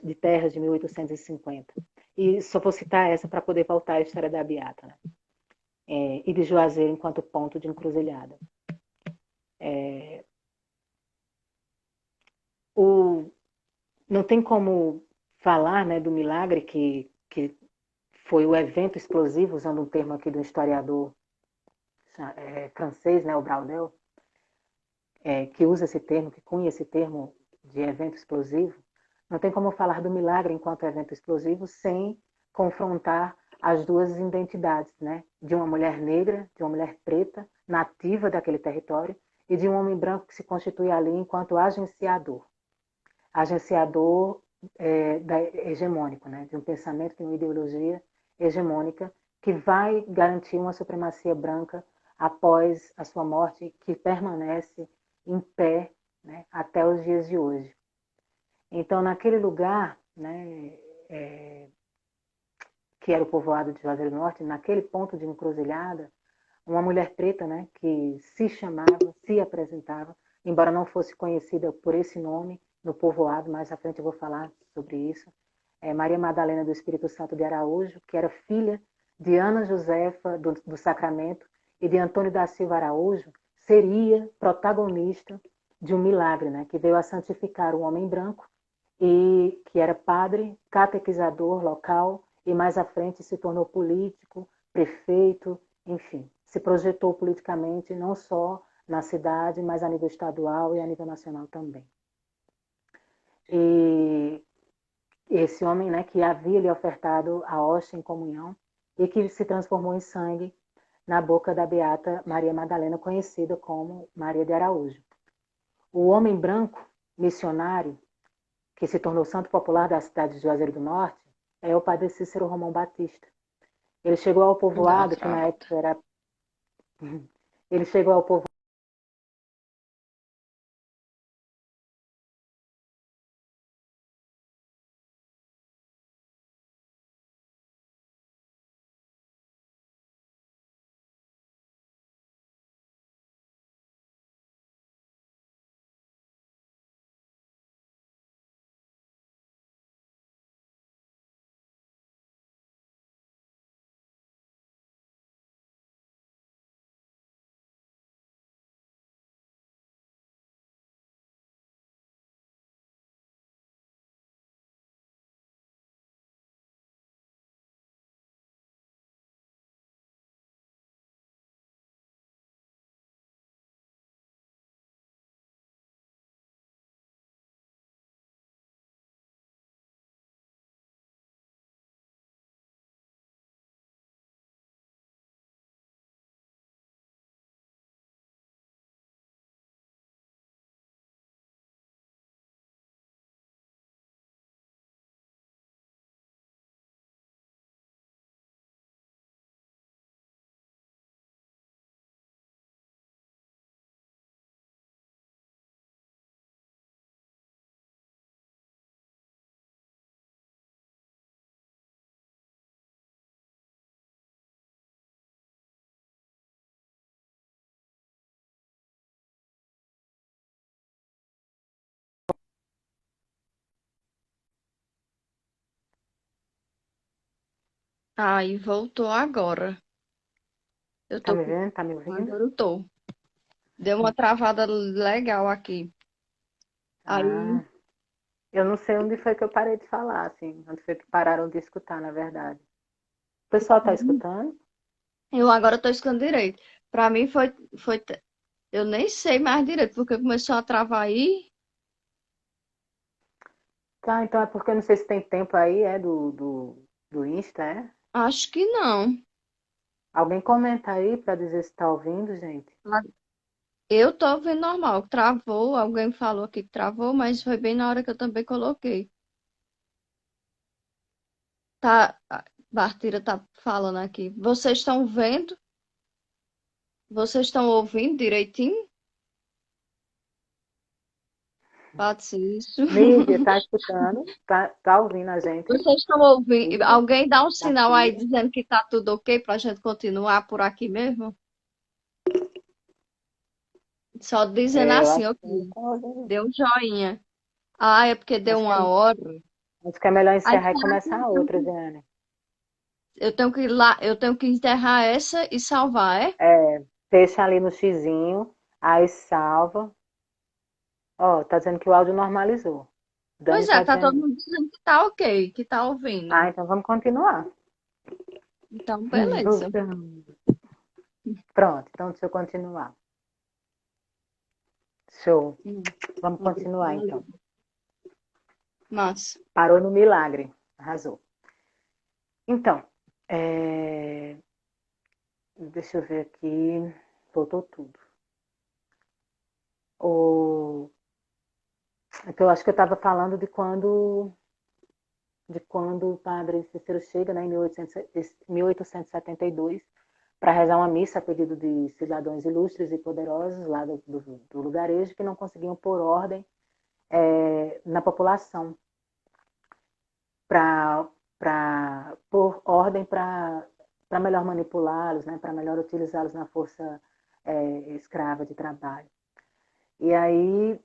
Speaker 4: de terras de 1850. E só vou citar essa para poder voltar à história da Beata, né? E de Juazeiro enquanto ponto de encruzilhada. Não tem como falar, né, do milagre que foi o evento explosivo, usando um termo aqui do historiador francês, né, o Braudel, que usa esse termo, que cunha esse termo de evento explosivo. Não tem como falar do milagre enquanto evento explosivo sem confrontar as duas identidades, né? De uma mulher negra, de uma mulher preta, nativa daquele território, e de um homem branco que se constitui ali enquanto agenciador. Agenciador hegemônico, né? De um pensamento, de uma ideologia hegemônica que vai garantir uma supremacia branca após a sua morte, que permanece em pé, né, até os dias de hoje. Então, naquele lugar, né, que era o povoado de Juazeiro do Norte, naquele ponto de encruzilhada, uma mulher preta, né, que se chamava, se apresentava, embora não fosse conhecida por esse nome no povoado, mais à frente eu vou falar sobre isso, Maria Madalena do Espírito Santo de Araújo, que era filha de Ana Josefa do Sacramento e de Antônio da Silva Araújo, seria protagonista de um milagre, né, que veio a santificar o homem branco e que era padre, catequizador local e mais à frente se tornou político, prefeito, enfim, se projetou politicamente não só na cidade, mas a nível estadual e a nível nacional também. E esse homem, né, que havia lhe ofertado a hóstia em comunhão e que se transformou em sangue na boca da beata Maria Madalena, conhecida como Maria de Araújo. O homem branco, missionário, que se tornou santo popular da cidade de Juazeiro do Norte, é o padre Cícero Romão Batista. Ele chegou ao povoado, que na época era... Ele chegou ao povoado
Speaker 1: Aí voltou agora. Eu
Speaker 4: Tá
Speaker 1: tô
Speaker 4: me
Speaker 1: com...
Speaker 4: vendo? Tá me ouvindo?
Speaker 1: Agora eu tô. Deu uma travada legal aqui. Aí
Speaker 4: Ah, eu não sei onde foi que eu parei de falar, assim. Onde foi que pararam de escutar, na verdade. O pessoal tá escutando?
Speaker 1: eu agora tô escutando direito. Pra mim foi. Eu nem sei mais direito, porque começou a travar aí.
Speaker 4: Tá, então é porque eu não sei se tem tempo aí, do Insta, é?
Speaker 1: Acho que não.
Speaker 4: Alguém comenta aí pra dizer se tá ouvindo, gente.
Speaker 1: Eu tô ouvindo normal. Travou, alguém falou aqui que travou, mas foi bem na hora que eu também coloquei. Tá, a Bartira tá falando aqui. Vocês estão vendo? Vocês estão ouvindo direitinho? Pode ser isso.
Speaker 4: Mídia, tá escutando? Tá ouvindo a gente?
Speaker 1: Vocês estão ouvindo?
Speaker 4: Mídia,
Speaker 1: Alguém dá um sinal aí
Speaker 4: Bartira.
Speaker 1: dizendo que tá tudo ok pra gente continuar por aqui mesmo? Só dizendo
Speaker 4: É, eu
Speaker 1: assim,
Speaker 4: acho
Speaker 1: ok.
Speaker 4: que não tá ouvindo.
Speaker 1: Deu um joinha. Ah, é porque deu
Speaker 4: Acho que é,
Speaker 1: uma hora.
Speaker 4: acho que é melhor
Speaker 1: Aí
Speaker 4: encerrar e
Speaker 1: será que
Speaker 4: começar a outra, Diane.
Speaker 1: eu tenho que ir lá, eu tenho que enterrar essa e salvar, é?
Speaker 4: É, deixa ali no xizinho, aí salva. Ó, tá dizendo que o áudio normalizou.
Speaker 1: Pois
Speaker 4: Dani
Speaker 1: é,
Speaker 4: tá
Speaker 1: tá todo
Speaker 4: dizendo.
Speaker 1: mundo dizendo que tá ok, que tá
Speaker 4: Ah,
Speaker 1: ouvindo.
Speaker 4: então vamos continuar.
Speaker 1: Então, beleza.
Speaker 4: Pronto, então deixa eu continuar. Show.
Speaker 1: Hum,
Speaker 4: Vamos continuar então.
Speaker 1: Mas,
Speaker 4: Parou no milagre. Arrasou. Então, é, deixa eu ver aqui. Voltou tudo. O... É que eu acho que eu estava falando de quando o padre Cícero chega, né, em 1872, para rezar uma missa a pedido de cidadãos ilustres e poderosos lá do lugarejo que não conseguiam pôr ordem na população, para pôr ordem para melhor manipulá-los, né, para melhor utilizá-los na força escrava de trabalho. E aí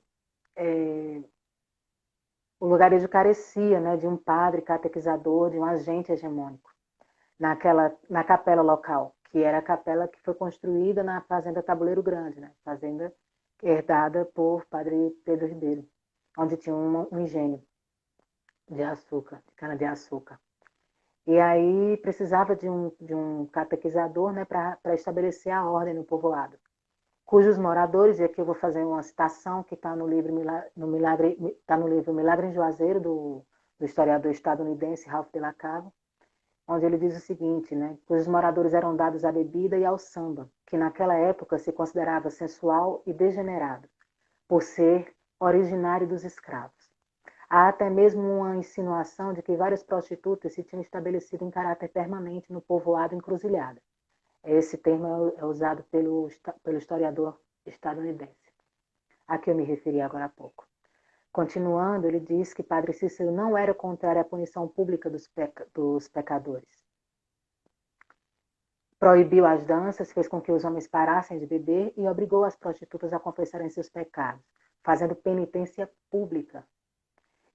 Speaker 4: o lugarejo carecia, né, de um padre catequizador, de um agente hegemônico na capela local, que era a capela que foi construída na fazenda Tabuleiro Grande, né, fazenda herdada por Padre Pedro Ribeiro, onde tinha um engenho de açúcar, de cana-de-açúcar. E aí precisava de um catequizador, né, para estabelecer a ordem no povoado, cujos moradores, e aqui eu vou fazer uma citação que está no livro Milagre em Juazeiro, do historiador estadunidense Ralph de la Cava, onde ele diz o seguinte, né, que os moradores eram dados à bebida e ao samba, que naquela época se considerava sensual e degenerado, por ser originário dos escravos. Há até mesmo uma insinuação de que várias prostitutas se tinham estabelecido em caráter permanente no povoado Encruzilhada. Esse termo é usado pelo historiador estadunidense, a que eu me referi agora há pouco. Continuando, ele diz que Padre Cícero não era contrário à punição pública dos pecadores. Proibiu as danças, fez com que os homens parassem de beber e obrigou as prostitutas a confessarem seus pecados, fazendo penitência pública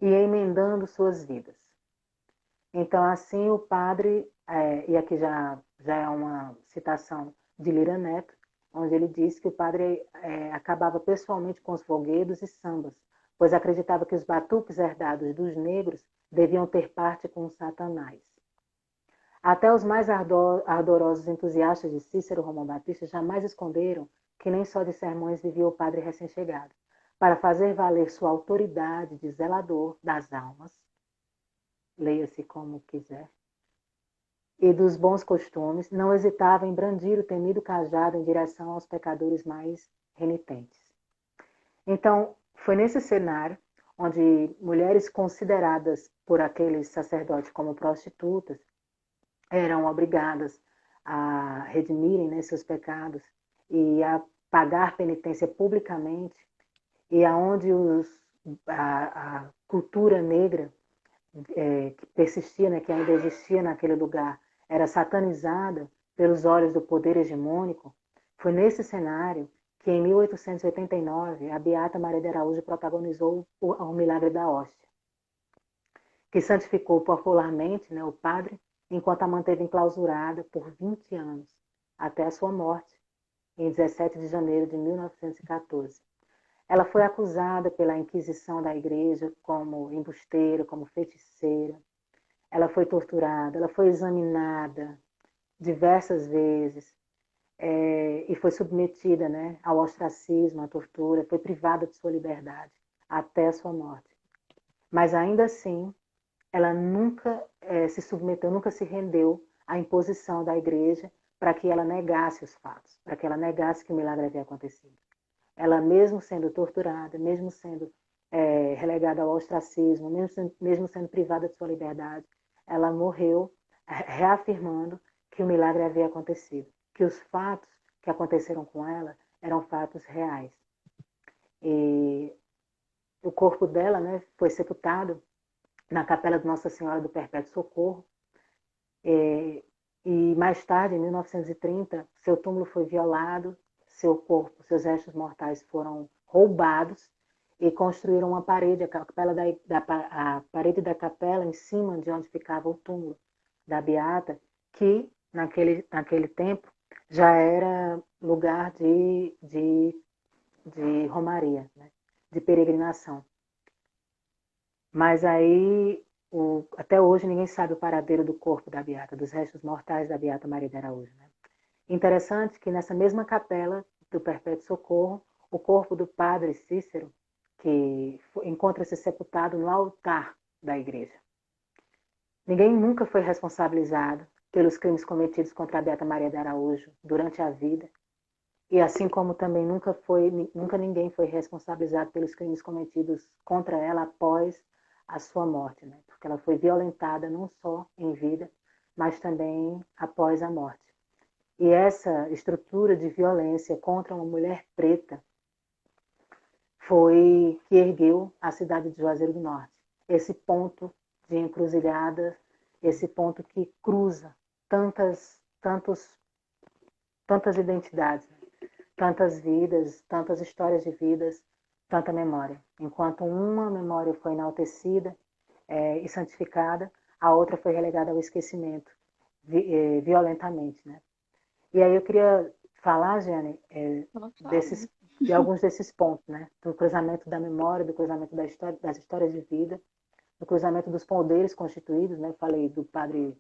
Speaker 4: e emendando suas vidas. Então, assim, o padre, e aqui já é uma citação de Lira Neto, onde ele diz que o padre acabava pessoalmente com os folguedos e sambas, pois acreditava que os batuques herdados dos negros deviam ter parte com Satanás. Até os mais ardorosos entusiastas de Cícero Romão Batista jamais esconderam que nem só de sermões vivia o padre recém-chegado, para fazer valer sua autoridade de zelador das almas, leia-se como quiser, e dos bons costumes, não hesitava em brandir o temido cajado em direção aos pecadores mais renitentes. Então, foi nesse cenário onde mulheres consideradas por aqueles sacerdotes como prostitutas eram obrigadas a redimirem, né, seus pecados e a pagar penitência publicamente, e aonde a cultura negra que persistia, né, que ainda existia naquele lugar, era satanizada pelos olhos do poder hegemônico, foi nesse cenário que, em 1889, a Beata Maria de Araújo protagonizou o Milagre da Hóstia, que santificou popularmente, né, o padre enquanto a manteve enclausurada por 20 anos, até a sua morte, em 17 de janeiro de 1914. Ela foi acusada pela Inquisição da Igreja como embusteira, como feiticeira. Ela foi torturada, ela foi examinada diversas vezes e foi submetida, né, ao ostracismo, à tortura, foi privada de sua liberdade até a sua morte. Mas ainda assim, ela nunca se submeteu, nunca se rendeu à imposição da Igreja para que ela negasse os fatos, para que ela negasse que o milagre havia acontecido. Ela, mesmo sendo torturada, mesmo sendo relegada ao ostracismo, mesmo sendo privada de sua liberdade, ela morreu reafirmando que o milagre havia acontecido, que os fatos que aconteceram com ela eram fatos reais. E o corpo dela, né, foi sepultado na capela de Nossa Senhora do Perpétuo Socorro. E mais tarde, em 1930, seu túmulo foi violado, seu corpo, seus restos mortais foram roubados e construíram uma parede, a parede da capela em cima de onde ficava o túmulo da Beata, que naquele tempo já era lugar de romaria, né? De peregrinação. Mas aí, até hoje, ninguém sabe o paradeiro do corpo da Beata, dos restos mortais da Beata Maria de Araújo. Né? Interessante que nessa mesma capela do Perpétuo Socorro, o corpo do padre Cícero, que encontra-se sepultado no altar da igreja. Ninguém nunca foi responsabilizado pelos crimes cometidos contra a Beata Maria de Araújo durante a vida, e assim como também nunca ninguém foi responsabilizado pelos crimes cometidos contra ela após a sua morte, né? Porque ela foi violentada não só em vida, mas também após a morte. E essa estrutura de violência contra uma mulher preta foi que ergueu a cidade de Juazeiro do Norte. Esse ponto de encruzilhada, esse ponto que cruza tantas identidades, tantas vidas, tantas histórias de vidas, tanta memória. Enquanto uma memória foi enaltecida e santificada, a outra foi relegada ao esquecimento violentamente, né? E aí eu queria falar, Jane, de alguns desses pontos, né? Do cruzamento da memória, do cruzamento das histórias de vida, do cruzamento dos poderes constituídos, né? Eu falei do padre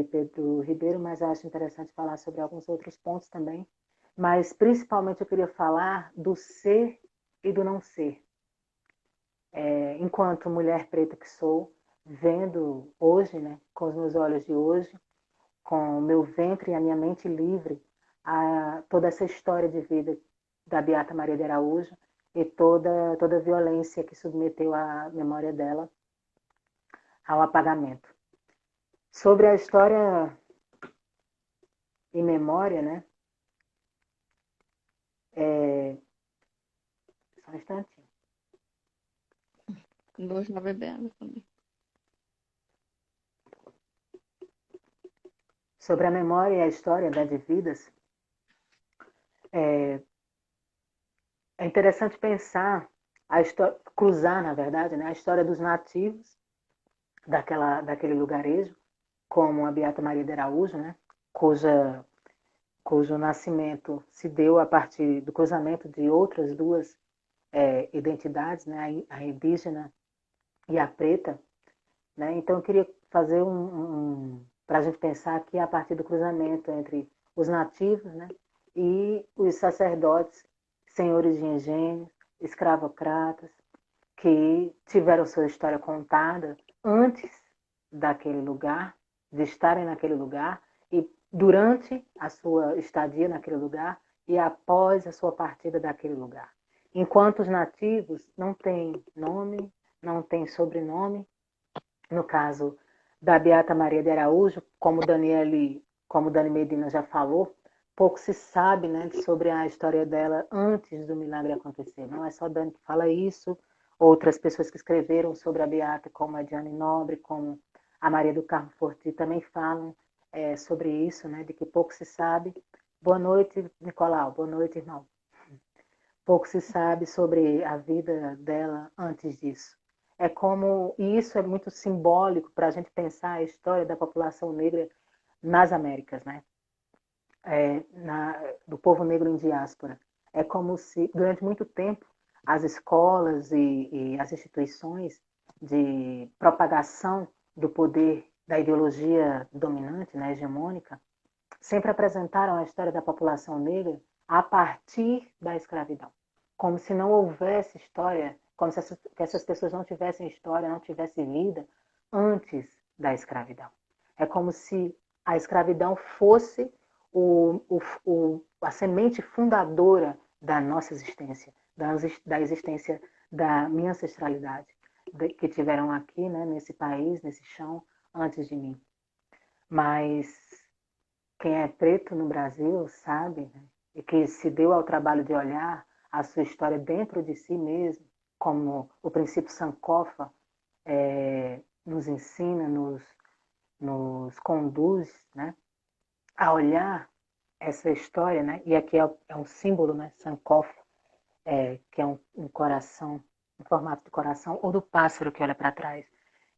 Speaker 4: Pedro Ribeiro, mas acho interessante falar sobre alguns outros pontos também. Mas principalmente eu queria falar do ser e do não ser. Enquanto mulher preta que sou, vendo hoje, né, com os meus olhos de hoje, com o meu ventre e a minha mente livre, toda essa história de vida da Beata Maria de Araújo e toda a violência que submeteu a memória dela ao apagamento. Sobre a história e memória, né? Só um instantinho.
Speaker 1: Vou já beber água também.
Speaker 4: Sobre a memória e a história de vidas, é interessante pensar cruzar, na verdade, né, a história dos nativos daquele lugarejo, como a Beata Maria de Araújo, né, cujo nascimento se deu a partir do cruzamento de outras duas identidades, né, a indígena e a preta. Né? Então, eu queria fazer para a gente pensar aqui a partir do cruzamento entre os nativos, né, e os sacerdotes, senhores de engenho, escravocratas, que tiveram sua história contada antes daquele lugar, de estarem naquele lugar, e durante a sua estadia naquele lugar e após a sua partida daquele lugar. Enquanto os nativos não têm nome, não têm sobrenome, no caso da Beata Maria de Araújo, como Dani Medina já falou, pouco se sabe, né, sobre a história dela antes do milagre acontecer. Não é só Dani que fala isso, outras pessoas que escreveram sobre a Beata, como a Diane Nobre, como a Maria do Carmo Forti, também falam sobre isso, né, de que pouco se sabe. Boa noite, Nicolau. Boa noite, irmão. Pouco se sabe sobre a vida dela antes disso. E isso é muito simbólico para a gente pensar a história da população negra nas Américas, né? Do povo negro em diáspora. É como se, durante muito tempo, as escolas e as instituições de propagação do poder da ideologia dominante, né, hegemônica, sempre apresentaram a história da população negra a partir da escravidão. Como se não houvesse história, como se essas pessoas não tivessem história, não tivessem vida antes da escravidão. É como se a escravidão fosse a semente fundadora da nossa existência, da existência da minha ancestralidade, que tiveram aqui, né, nesse país, nesse chão, antes de mim. Mas quem é preto no Brasil sabe, né, e que se deu ao trabalho de olhar a sua história dentro de si mesmo, como o princípio Sankofa nos ensina, nos conduz, né, a olhar essa história, né? E aqui é um símbolo, né? Sankofa, que é um coração, um formato de coração, ou do pássaro que olha para trás.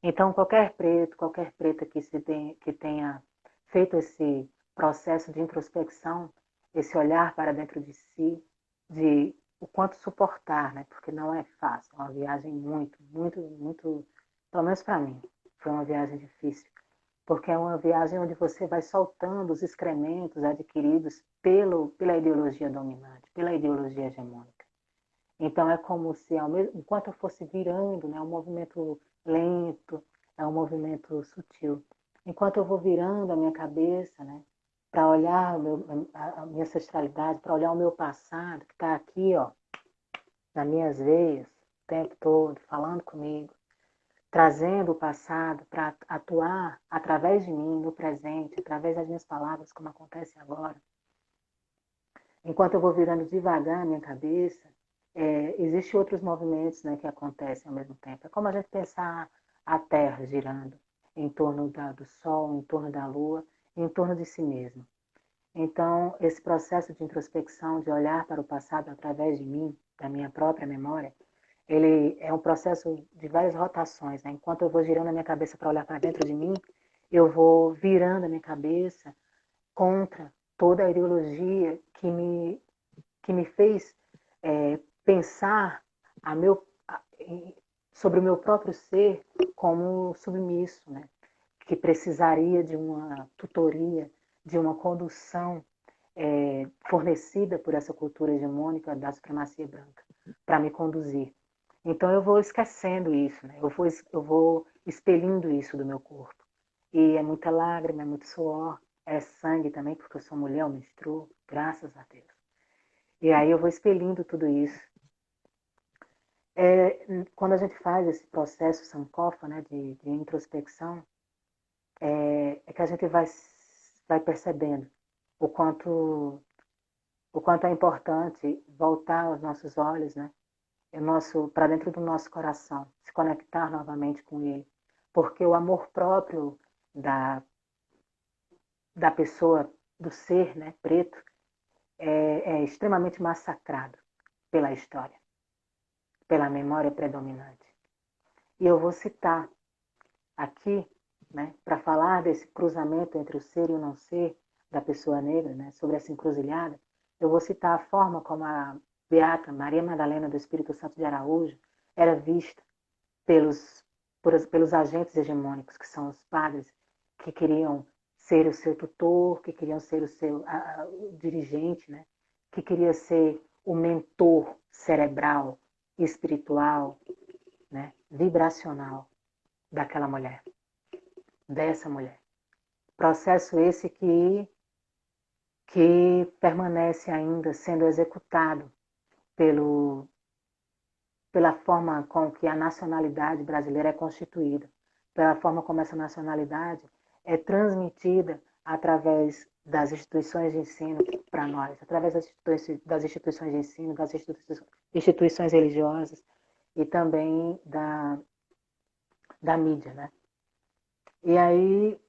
Speaker 4: Então, qualquer preto, qualquer preta que tenha feito esse processo de introspecção, esse olhar para dentro de si, de o quanto suportar, né? Porque não é fácil, é uma viagem muito, muito, muito, pelo menos para mim, foi uma viagem difícil, porque é uma viagem onde você vai soltando os excrementos adquiridos pela ideologia dominante, pela ideologia hegemônica. Então é como se, enquanto eu fosse virando, né, um movimento lento, é um movimento sutil. Enquanto eu vou virando a minha cabeça, né, para olhar a minha ancestralidade, para olhar o meu passado, que está aqui, ó, nas minhas veias, o tempo todo, falando comigo, trazendo o passado para atuar através de mim, no presente, através das minhas palavras, como acontece agora. Enquanto eu vou virando devagar a minha cabeça, existem outros movimentos, né, que acontecem ao mesmo tempo. É como a gente pensar a Terra girando em torno do Sol, em torno da Lua, em torno de si mesmo. Então, esse processo de introspecção, de olhar para o passado através de mim, da minha própria memória, ele é um processo de várias rotações, né? Enquanto eu vou girando a minha cabeça para olhar para dentro de mim, eu vou virando a minha cabeça contra toda a ideologia que me fez pensar sobre o meu próprio ser como submisso, né? Que precisaria de uma tutoria, de uma condução fornecida por essa cultura hegemônica da supremacia branca para me conduzir. Então eu vou esquecendo isso, né? Eu vou expelindo isso do meu corpo. E é muita lágrima, é muito suor, é sangue também, porque eu sou mulher, eu menstruo, graças a Deus. E aí eu vou expelindo tudo isso. Quando a gente faz esse processo Sankofa, né, de introspecção, que a gente vai percebendo o quanto é importante voltar os nossos olhos, né, para dentro do nosso coração, se conectar novamente com ele, porque o amor próprio da pessoa, do ser, né, preto, é extremamente massacrado pela história, pela memória predominante. E eu vou citar aqui, né, para falar desse cruzamento entre o ser e o não ser da pessoa negra, né, sobre essa encruzilhada, eu vou citar a forma como a Beata Maria Madalena do Espírito Santo de Araújo era vista pelos agentes hegemônicos, que são os padres, que queriam ser o seu tutor, que queriam ser o dirigente, né, que queria ser o mentor cerebral, espiritual, né, vibracional daquela mulher, dessa mulher. Processo esse que permanece ainda sendo executado pela forma com que a nacionalidade brasileira é constituída, pela forma como essa nacionalidade é transmitida através das instituições de ensino para nós, através das instituições de ensino, das instituições religiosas e também da mídia, né? E aí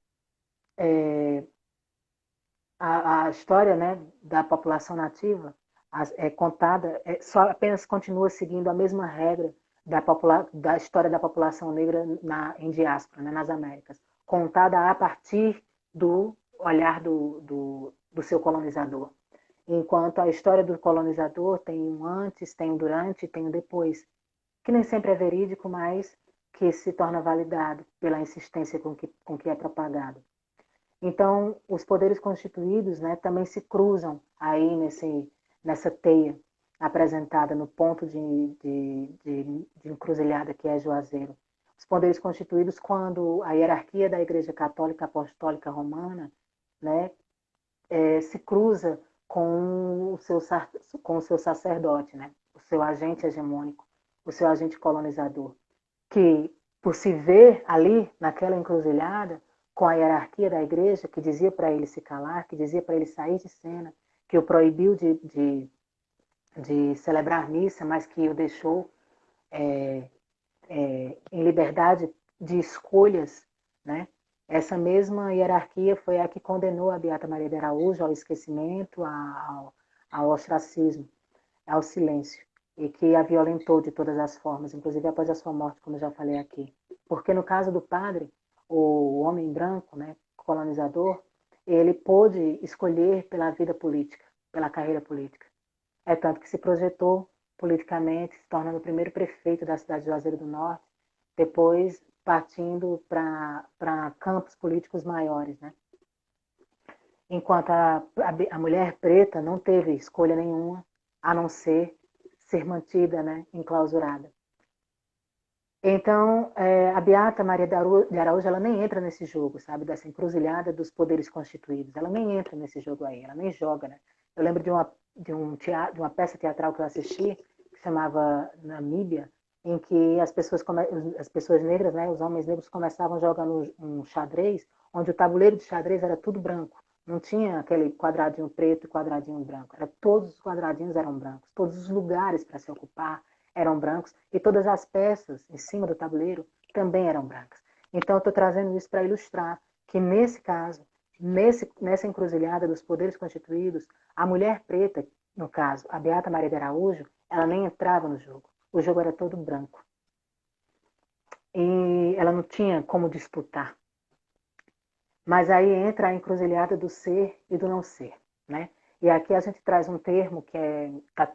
Speaker 4: a história, né, da população nativa é contada, só apenas continua seguindo a mesma regra da história da população negra em diáspora, né, nas Américas, contada a partir do olhar do seu colonizador. Enquanto a história do colonizador tem um antes, tem um durante, tem um depois, que nem sempre é verídico, mas que se torna validado pela insistência com que é propagado. Então, os poderes constituídos, né, também se cruzam aí nessa teia apresentada no ponto de encruzilhada que é Juazeiro. Os poderes constituídos quando a hierarquia da Igreja Católica Apostólica Romana, né, se cruza com o seu sacerdote, né, o seu agente hegemônico, o seu agente colonizador, que, por se ver ali, naquela encruzilhada, com a hierarquia da igreja, que dizia para ele se calar, que dizia para ele sair de cena, que o proibiu de celebrar missa, mas que o deixou em liberdade de escolhas, né? Essa mesma hierarquia foi a que condenou a Beata Maria de Araújo ao esquecimento, ao ostracismo, ao silêncio, e que a violentou de todas as formas, inclusive após a sua morte, como eu já falei aqui. Porque no caso do padre, o homem branco, né, colonizador, ele pôde escolher pela vida política, pela carreira política. É tanto que se projetou politicamente, se tornando o primeiro prefeito da cidade de Juazeiro do Norte, depois partindo para campos políticos maiores, né? Enquanto a mulher preta não teve escolha nenhuma, a não ser mantida, né, enclausurada. Então, a Beata Maria de Araújo, ela nem entra nesse jogo, sabe, dessa encruzilhada dos poderes constituídos. Ela nem entra nesse jogo aí, ela nem joga, né? Eu lembro de uma peça teatral que eu assisti, que chamava Namíbia, em que as pessoas negras, né, os homens negros começavam jogando um xadrez, onde o tabuleiro de xadrez era tudo branco. Não tinha aquele quadradinho preto e quadradinho branco. Todos os quadradinhos eram brancos. Todos os lugares para se ocupar eram brancos. E todas as peças em cima do tabuleiro também eram brancas. Então, eu estou trazendo isso para ilustrar que, nesse caso, nessa encruzilhada dos poderes constituídos, a mulher preta, no caso, a Beata Maria de Araújo, ela nem entrava no jogo. O jogo era todo branco. E ela não tinha como disputar. Mas aí entra a encruzilhada do ser e do não ser, né? E aqui a gente traz um termo que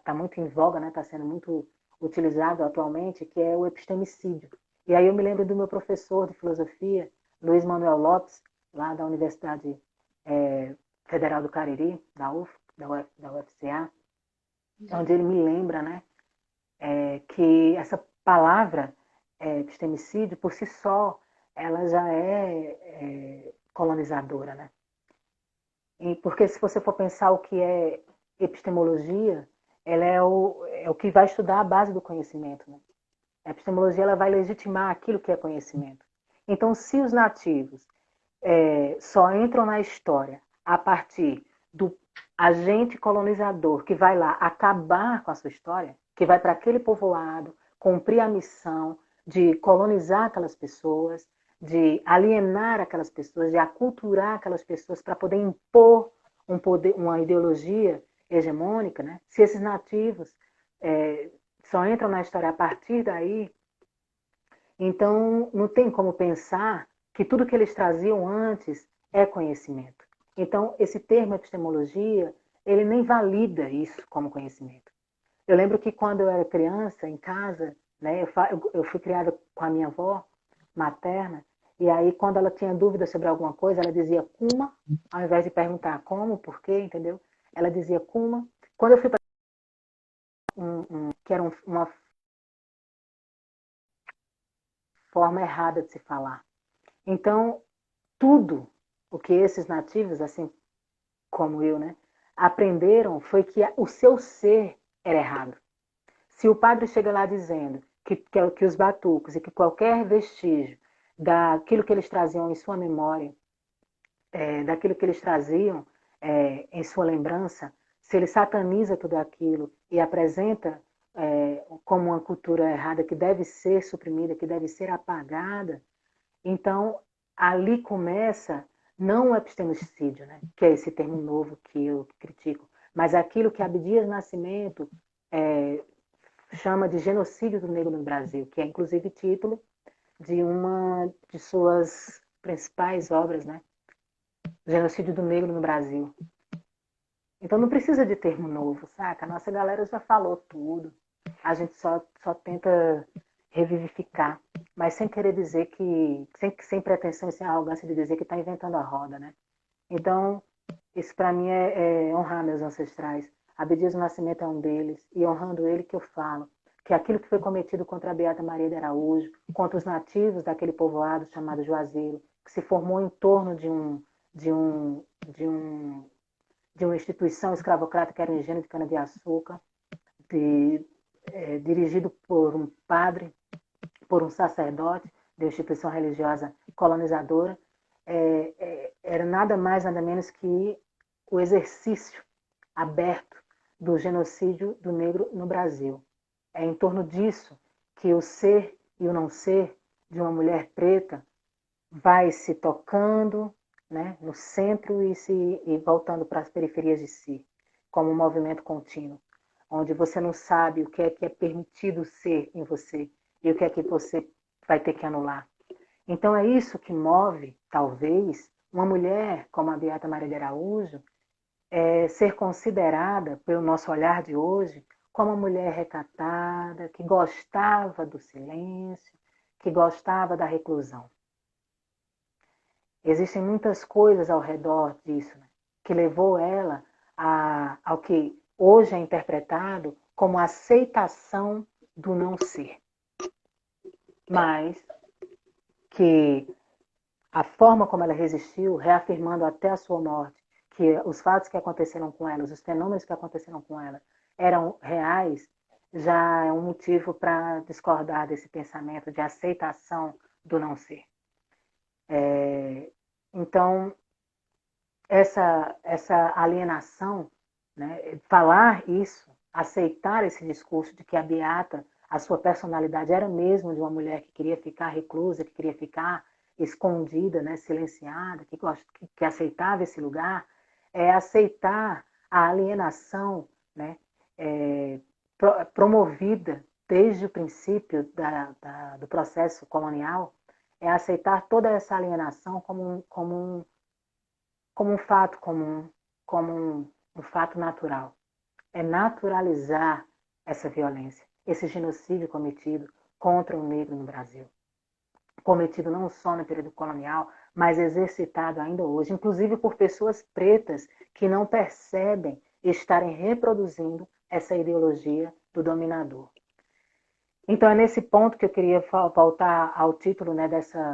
Speaker 4: tá muito em voga, né? Está sendo muito utilizado atualmente, que é o epistemicídio. E aí eu me lembro do meu professor de filosofia, Luiz Manuel Lopes, lá da Universidade Federal do Cariri, da UFCA, onde ele me lembra, né? Que essa palavra epistemicídio, por si só, ela já é colonizadora, né? Porque se você for pensar o que é epistemologia, ela é o que vai estudar a base do conhecimento, né? A epistemologia ela vai legitimar aquilo que é conhecimento. Então, se os nativos só entram na história a partir do agente colonizador que vai lá acabar com a sua história, que vai para aquele povoado cumprir a missão de colonizar aquelas pessoas, de alienar aquelas pessoas, de aculturar aquelas pessoas para poder impor uma ideologia hegemônica, né? Se esses nativos só entram na história a partir daí, então não tem como pensar que tudo que eles traziam antes é conhecimento. Então, esse termo epistemologia, ele nem valida isso como conhecimento. Eu lembro que quando eu era criança, em casa, né, eu fui criada com a minha avó materna, e aí quando ela tinha dúvida sobre alguma coisa, ela dizia kuma, ao invés de perguntar como, por quê, entendeu? Ela dizia kuma. Quando eu fui para que era uma forma errada de se falar. Então, tudo o que esses nativos, assim como eu, né, aprenderam foi que o seu ser era errado. Se o padre chega lá dizendo que os batucos e que qualquer vestígio daquilo que eles traziam em sua memória, daquilo que eles traziam em sua lembrança, se ele sataniza tudo aquilo e apresenta como uma cultura errada que deve ser suprimida, que deve ser apagada, então ali começa não o epistemicídio, né, que é esse termo novo que eu critico, mas aquilo que Abdias Nascimento chama de Genocídio do Negro no Brasil, que é inclusive título de uma de suas principais obras, né? Genocídio do Negro no Brasil. Então não precisa de termo novo, saca? A nossa galera já falou tudo. A gente só tenta revivificar, mas sem querer dizer que, sem pretensão e sem arrogância de dizer que está inventando a roda, né? Então, isso para mim é honrar meus ancestrais. Abdias do Nascimento é um deles, e honrando ele que eu falo, que aquilo que foi cometido contra a Beata Maria de Araújo, contra os nativos daquele povoado chamado Juazeiro, que se formou em torno de um, de um, de uma instituição escravocrata que era o engenho de cana-de-açúcar, dirigido por um padre, por um sacerdote de uma instituição religiosa colonizadora, era nada mais, nada menos que o exercício aberto do genocídio do negro no Brasil. É em torno disso que o ser e o não ser de uma mulher preta vai se tocando, né, no centro e voltando para as periferias de si, como um movimento contínuo, onde você não sabe o que é permitido ser em você e o que é que você vai ter que anular. Então é isso que move, talvez, uma mulher como a Beata Maria de Araújo ser considerada, pelo nosso olhar de hoje, como uma mulher recatada, que gostava do silêncio, que gostava da reclusão. Existem muitas coisas ao redor disso, né, que levou ela ao que hoje é interpretado como aceitação do não ser. Mas que a forma como ela resistiu, reafirmando até a sua morte, que os fatos que aconteceram com ela, os fenômenos que aconteceram com ela, eram reais, já é um motivo para discordar desse pensamento de aceitação do não ser. Então, essa alienação, né, falar isso, aceitar esse discurso de que a Beata, a sua personalidade era mesmo de uma mulher que queria ficar reclusa, que queria ficar escondida, né, silenciada, que aceitava esse lugar, é aceitar a alienação, né, promovida desde o princípio do processo colonial, é aceitar toda essa alienação como um fato comum, como um fato natural. É naturalizar essa violência, esse genocídio cometido contra o negro no Brasil. Cometido não só no período colonial, mas exercitado ainda hoje, inclusive por pessoas pretas que não percebem estarem reproduzindo essa ideologia do dominador. Então é nesse ponto que eu queria voltar ao título, né,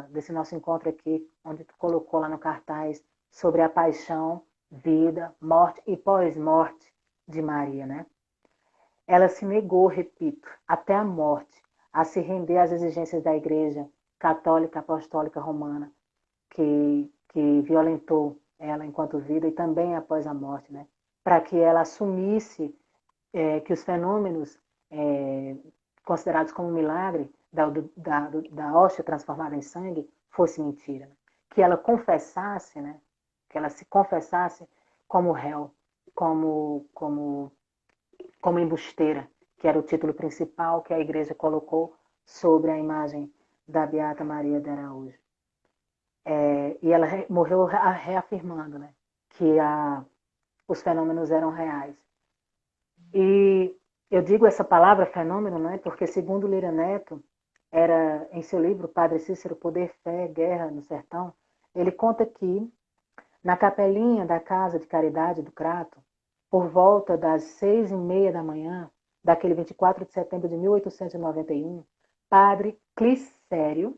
Speaker 4: desse nosso encontro aqui, onde tu colocou lá no cartaz sobre a paixão, vida, morte e pós-morte de Maria, né? Ela se negou, repito, até a morte, a se render às exigências da Igreja Católica Apostólica Romana, que violentou ela enquanto vida e também após a morte, né? Para que ela assumisse que os fenômenos considerados como milagre da hóstia transformada em sangue fosse mentira, né? Que ela confessasse, né? Que ela se confessasse como réu, como embusteira, que era o título principal que a Igreja colocou sobre a imagem da Beata Maria de Araújo. E ela morreu reafirmando, né, que os fenômenos eram reais. E eu digo essa palavra fenômeno, né, porque segundo Lira Neto, em seu livro Padre Cícero, Poder, Fé, Guerra no Sertão, ele conta que na capelinha da Casa de Caridade do Crato, por volta das 6h30 da manhã, daquele 24 de setembro de 1891, Padre Clicério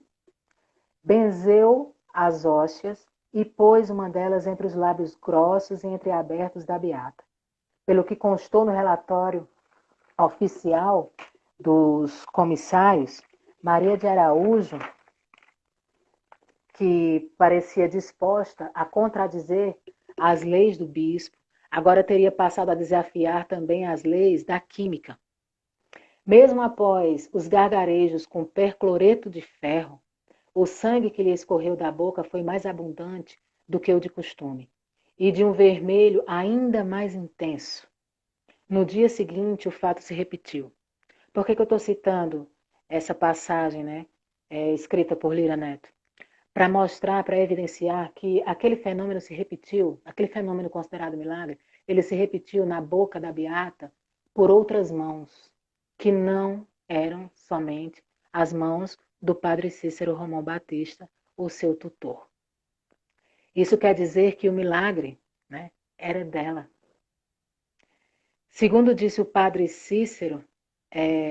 Speaker 4: benzeu as hóstias e pôs uma delas entre os lábios grossos e entreabertos da Beata. Pelo que constou no relatório oficial dos comissários, Maria de Araújo, que parecia disposta a contradizer as leis do bispo, agora teria passado a desafiar também as leis da química. Mesmo após os gargarejos com percloreto de ferro, o sangue que lhe escorreu da boca foi mais abundante do que o de costume, e de um vermelho ainda mais intenso. No dia seguinte, o fato se repetiu. Por que eu estou citando essa passagem, né, escrita por Lira Neto? Para mostrar, para evidenciar que aquele fenômeno se repetiu, aquele fenômeno considerado milagre, ele se repetiu na boca da beata por outras mãos, que não eram somente as mãos do padre Cícero Romão Batista, o seu tutor. Isso quer dizer que o milagre, né, era dela. Segundo disse o padre Cícero,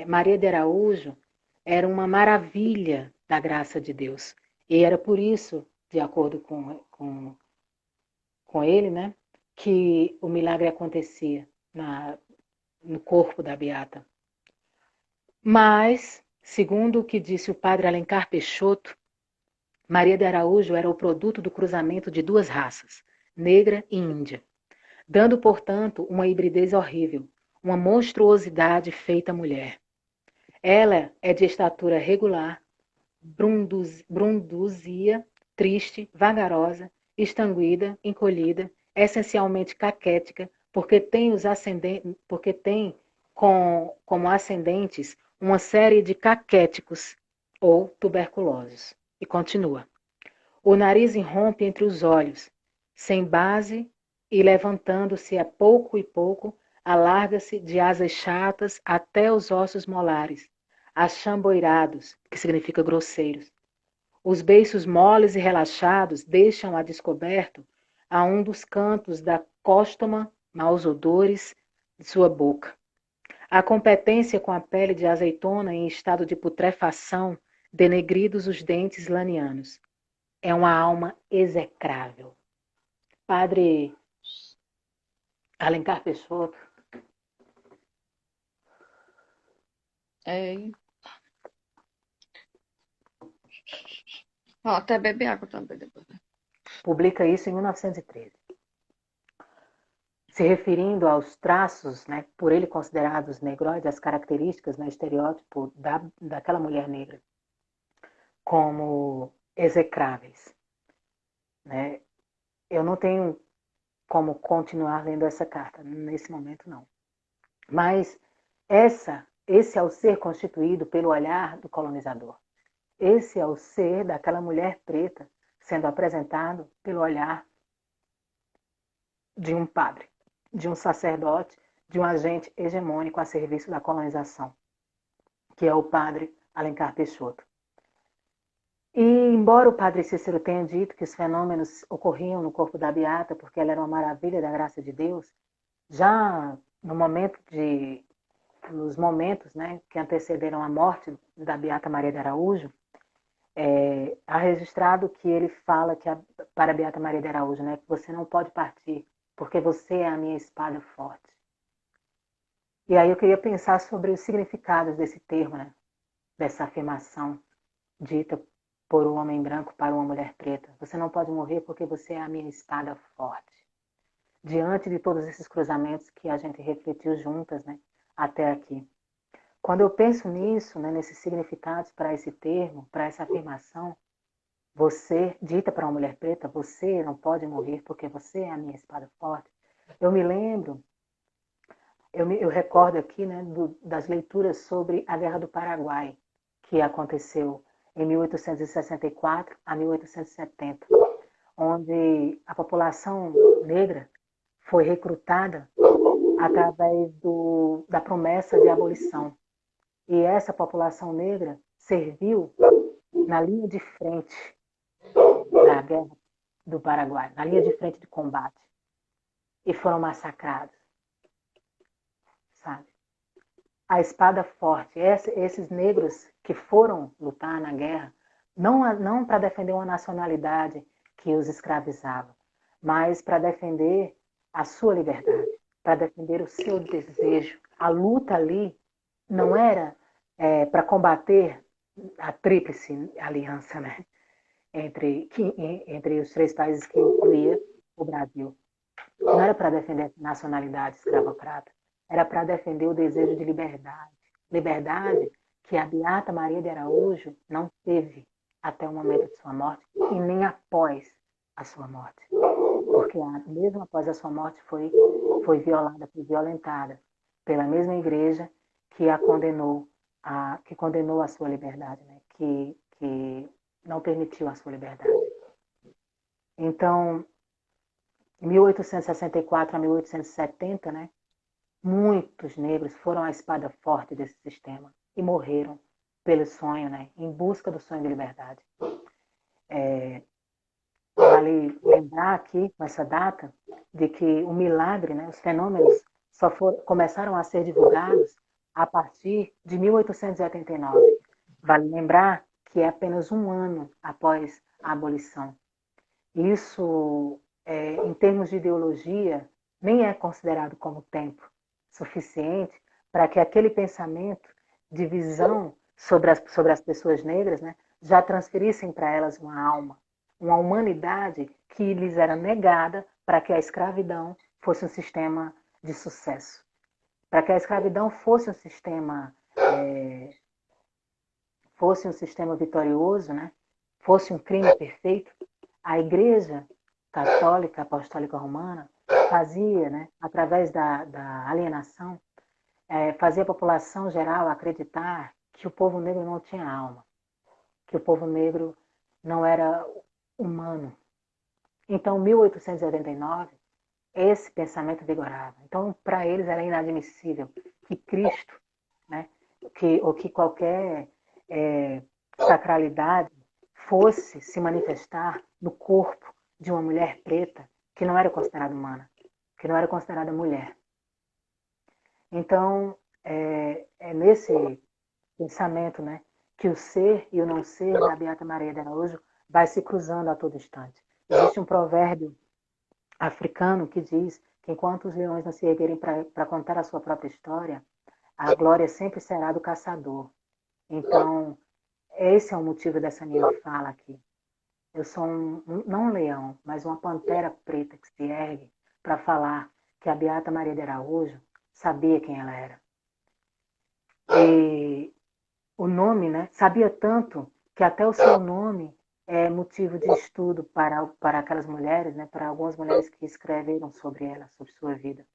Speaker 4: Maria de Araújo era uma maravilha da graça de Deus. E era por isso, de acordo com ele, né, que o milagre acontecia no corpo da beata. Mas, segundo o que disse o padre Alencar Peixoto, Maria de Araújo era o produto do cruzamento de duas raças, negra e índia, dando, portanto, uma hibridez horrível, uma monstruosidade feita mulher. Ela é de estatura regular, brunduzia, triste, vagarosa, extanguida, encolhida, essencialmente caquética, porque tem como ascendentes uma série de caquéticos ou tuberculosos. E continua. O nariz irrompe entre os olhos, sem base e levantando-se a pouco e pouco, alarga-se de asas chatas até os ossos molares, achamboirados, que significa grosseiros. Os beiços moles e relaxados deixam a descoberto a um dos cantos da cóstoma, maus odores de sua boca. A competência com a pele de azeitona em estado de putrefação, denegridos os dentes lanianos. É uma alma execrável. Padre Alencar Peixoto.
Speaker 1: Ó, até beber água também depois.
Speaker 4: Publica isso em 1913. Se referindo aos traços, né, por ele considerados negroides, as características, né, estereótipo daquela mulher negra, como execráveis. Né? Eu não tenho como continuar lendo essa carta, nesse momento não. Mas esse é o ser constituído pelo olhar do colonizador. Esse é o ser daquela mulher preta sendo apresentado pelo olhar de um padre, de um sacerdote, de um agente hegemônico a serviço da colonização, que é o padre Alencar Peixoto. E embora o padre Cícero tenha dito que os fenômenos ocorriam no corpo da beata porque ela era uma maravilha da graça de Deus, já nos momentos, né, que antecederam a morte da beata Maria de Araújo, há registrado que ele fala para a beata Maria de Araújo, né, que você não pode partir porque você é a minha espada forte. E aí eu queria pensar sobre os significados desse termo, né, dessa afirmação dita por um homem branco para uma mulher preta. Você não pode morrer porque você é a minha espada forte. Diante de todos esses cruzamentos que a gente refletiu juntas, né, até aqui. Quando eu penso nisso, né, nesses significados para esse termo, para essa afirmação, você, dita para uma mulher preta, você não pode morrer porque você é a minha espada forte. Eu me lembro, eu recordo aqui, né, das leituras sobre a Guerra do Paraguai, que aconteceu em 1864 a 1870, onde a população negra foi recrutada através da promessa de abolição. E essa população negra serviu na linha de frente da Guerra do Paraguai, na linha de frente de combate. E foram massacrados. Sabe? A espada forte, esses negros que foram lutar na guerra, não para defender uma nacionalidade que os escravizava, mas para defender a sua liberdade, para defender o seu desejo. A luta ali não era para combater a tríplice aliança, né, entre os três países que incluía o Brasil. Não era para defender a nacionalidade escravocrata, era para defender o desejo de liberdade. Liberdade que a beata Maria de Araújo não teve até o momento de sua morte e nem após a sua morte. Porque mesmo após a sua morte foi violada, foi violentada pela mesma igreja que a condenou, que condenou a sua liberdade, né? Que não permitiu a sua liberdade. Então, em 1864 a 1870, né, muitos negros foram à espada forte desse sistema e morreram pelo sonho, né, em busca do sonho de liberdade. Vale lembrar aqui, nessa data, de que o milagre, né, os fenômenos, começaram a ser divulgados a partir de 1889. Vale lembrar que é apenas um ano após a abolição. Isso, em termos de ideologia, nem é considerado como tempo suficiente para que aquele pensamento de visão sobre as pessoas negras, né, já transferissem para elas uma alma, uma humanidade que lhes era negada para que a escravidão fosse um sistema de sucesso. Para que a escravidão fosse um sistema vitorioso, né, fosse um crime perfeito, a Igreja Católica Apostólica Romana fazia, né, através da alienação, fazia a população geral acreditar que o povo negro não tinha alma, que o povo negro não era humano. Então, em 1889, esse pensamento vigorava. Então, para eles era inadmissível que Cristo, né, ou que qualquer sacralidade fosse se manifestar no corpo de uma mulher preta que não era considerada humana, que não era considerada mulher. Então, é nesse pensamento, né, que o ser e o não ser da Beata Maria de Araújo vai se cruzando a todo instante. Existe um provérbio africano que diz que enquanto os leões não se erguerem para contar a sua própria história, a glória sempre será do caçador. Então, esse é o motivo dessa minha fala aqui. Eu sou não um leão, mas uma pantera preta que se ergue para falar que a Beata Maria de Araújo sabia quem ela era. E o nome, né, sabia tanto que até o seu nome é motivo de estudo para aquelas mulheres, né, para algumas mulheres que escreveram sobre ela, sobre sua vida.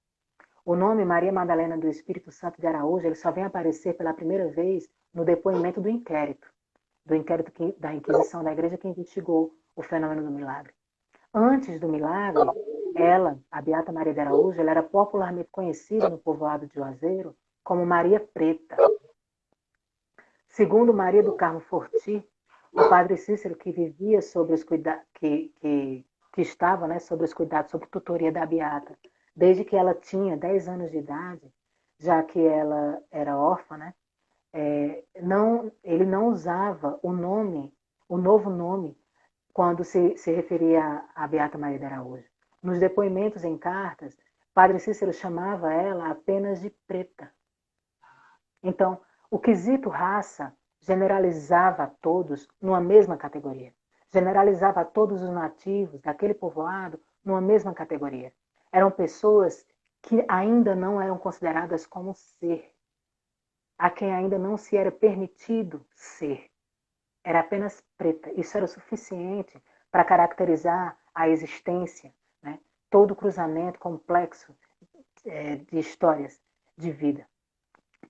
Speaker 4: O nome Maria Madalena do Espírito Santo de Araújo, ele só vem aparecer pela primeira vez no depoimento do inquérito da Inquisição da Igreja que investigou o fenômeno do milagre. Antes do milagre, ela, a Beata Maria de Araújo, ela era popularmente conhecida no povoado de Juazeiro como Maria Preta. Segundo Maria do Carmo Forti, o padre Cícero, que vivia sobre os cuidados, que estava, né, sobre os cuidados, sobre a tutoria da Beata, desde que ela tinha 10 anos de idade, já que ela era órfã, né, ele não usava o novo nome, quando se referia à Beata Maria de Araújo. Nos depoimentos em cartas, Padre Cícero chamava ela apenas de preta. Então, o quesito raça generalizava a todos numa mesma categoria. Generalizava a todos os nativos daquele povoado numa mesma categoria. Eram pessoas que ainda não eram consideradas como ser, a quem ainda não se era permitido ser. Era apenas preta. Isso era o suficiente para caracterizar a existência, né? Todo o cruzamento complexo de histórias de vida.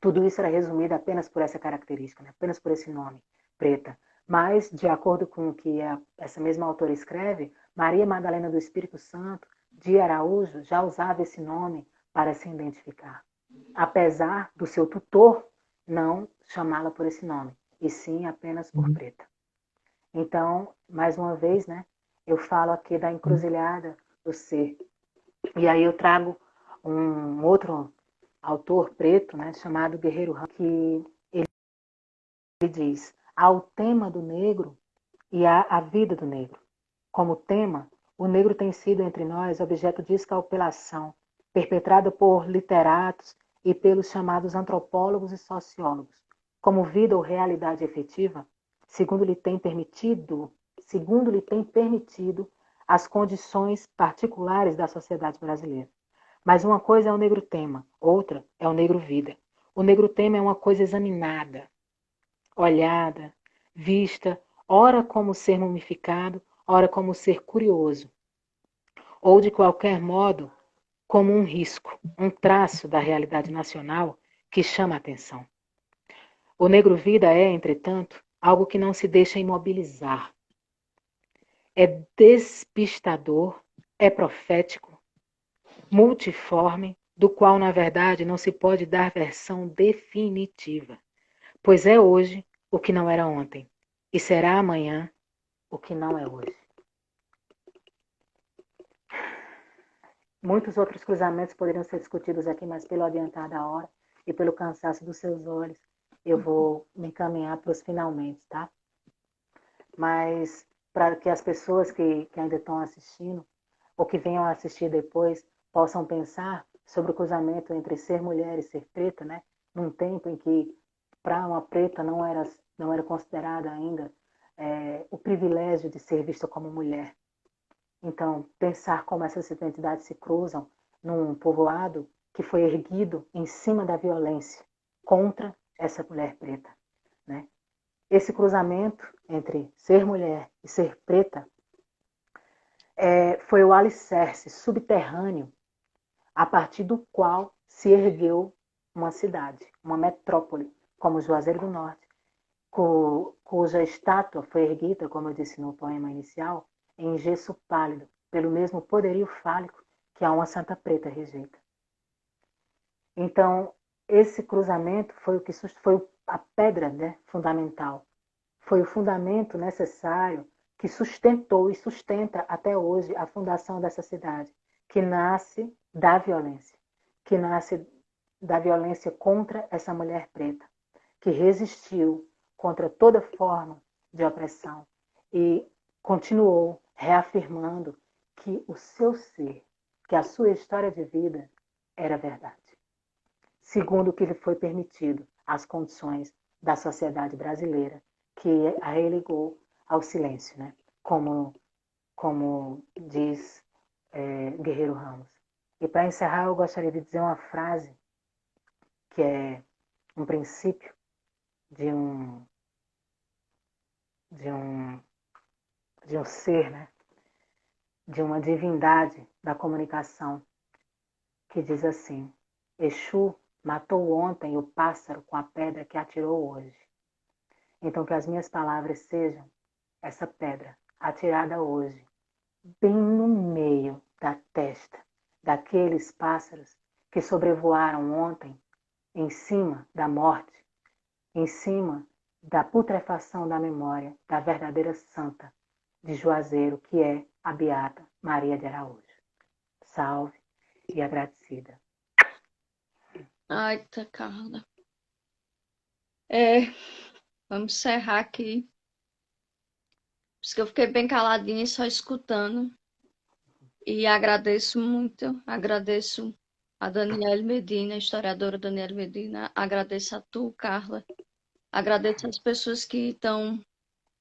Speaker 4: Tudo isso era resumido apenas por essa característica, né? Apenas por esse nome, preta. Mas, de acordo com o que essa mesma autora escreve, Maria Madalena do Espírito Santo de Araújo já usava esse nome para se identificar. Apesar do seu tutor não chamá-la por esse nome, e sim apenas por preta. Então, mais uma vez, né, eu falo aqui da encruzilhada do ser. E aí eu trago um outro autor preto, né, chamado Guerreiro Ramos, que ele diz: há o tema do negro e há a vida do negro. Como tema, o negro tem sido entre nós objeto de escalpelação, perpetrada por literatos e pelos chamados antropólogos e sociólogos, como vida ou realidade efetiva, segundo lhe tem permitido as condições particulares da sociedade brasileira. Mas uma coisa é o negro tema, outra é o negro vida. O negro tema é uma coisa examinada, olhada, vista, ora como ser mumificado, ora como ser curioso, ou de qualquer modo como um risco, um traço da realidade nacional que chama a atenção. O negro-vida é, entretanto, algo que não se deixa imobilizar. É despistador, é profético, multiforme, do qual, na verdade, não se pode dar versão definitiva, pois é hoje o que não era ontem, e será amanhã o que não é hoje. Muitos outros cruzamentos poderiam ser discutidos aqui, mas pelo adiantar da hora e pelo cansaço dos seus olhos, eu vou me encaminhar para os finalmente, tá? Mas para que as pessoas que ainda estão assistindo, ou que venham a assistir depois, possam pensar sobre o cruzamento entre ser mulher e ser preta, né? Num tempo em que para uma preta não era considerada ainda o privilégio de ser vista como mulher. Então, pensar como essas identidades se cruzam num povoado que foi erguido em cima da violência contra essa mulher preta, né? Esse cruzamento entre ser mulher e ser preta foi o alicerce subterrâneo a partir do qual se ergueu uma cidade, uma metrópole, como Juazeiro do Norte, cuja estátua foi erguida, como eu disse no poema inicial, em gesso pálido, pelo mesmo poderio fálico que a uma santa preta rejeita. Então, esse cruzamento foi a pedra, né, fundamental. Foi o fundamento necessário que sustentou e sustenta até hoje a fundação dessa cidade, que nasce da violência, contra essa mulher preta, que resistiu contra toda forma de opressão e continuou reafirmando que o seu ser, que a sua história de vida era verdade, segundo o que lhe foi permitido, as condições da sociedade brasileira, que a relegou ao silêncio, né? Como diz Guerreiro Ramos. E para encerrar, eu gostaria de dizer uma frase que é um princípio de um ser, né? De uma divindade da comunicação, que diz assim: Exu matou ontem o pássaro com a pedra que atirou hoje. Então, que as minhas palavras sejam essa pedra atirada hoje, bem no meio da testa daqueles pássaros que sobrevoaram ontem, em cima da morte, em cima da putrefação da memória da verdadeira santa de Juazeiro, que é a Beata Maria de Araújo. Salve e agradecida.
Speaker 1: Ai, tá, Carla. Vamos encerrar aqui. Por isso que eu fiquei bem caladinha, só escutando. E agradeço muito, agradeço a Daniele Medina, a historiadora Daniele Medina, agradeço a tu, Carla, agradeço as pessoas que estão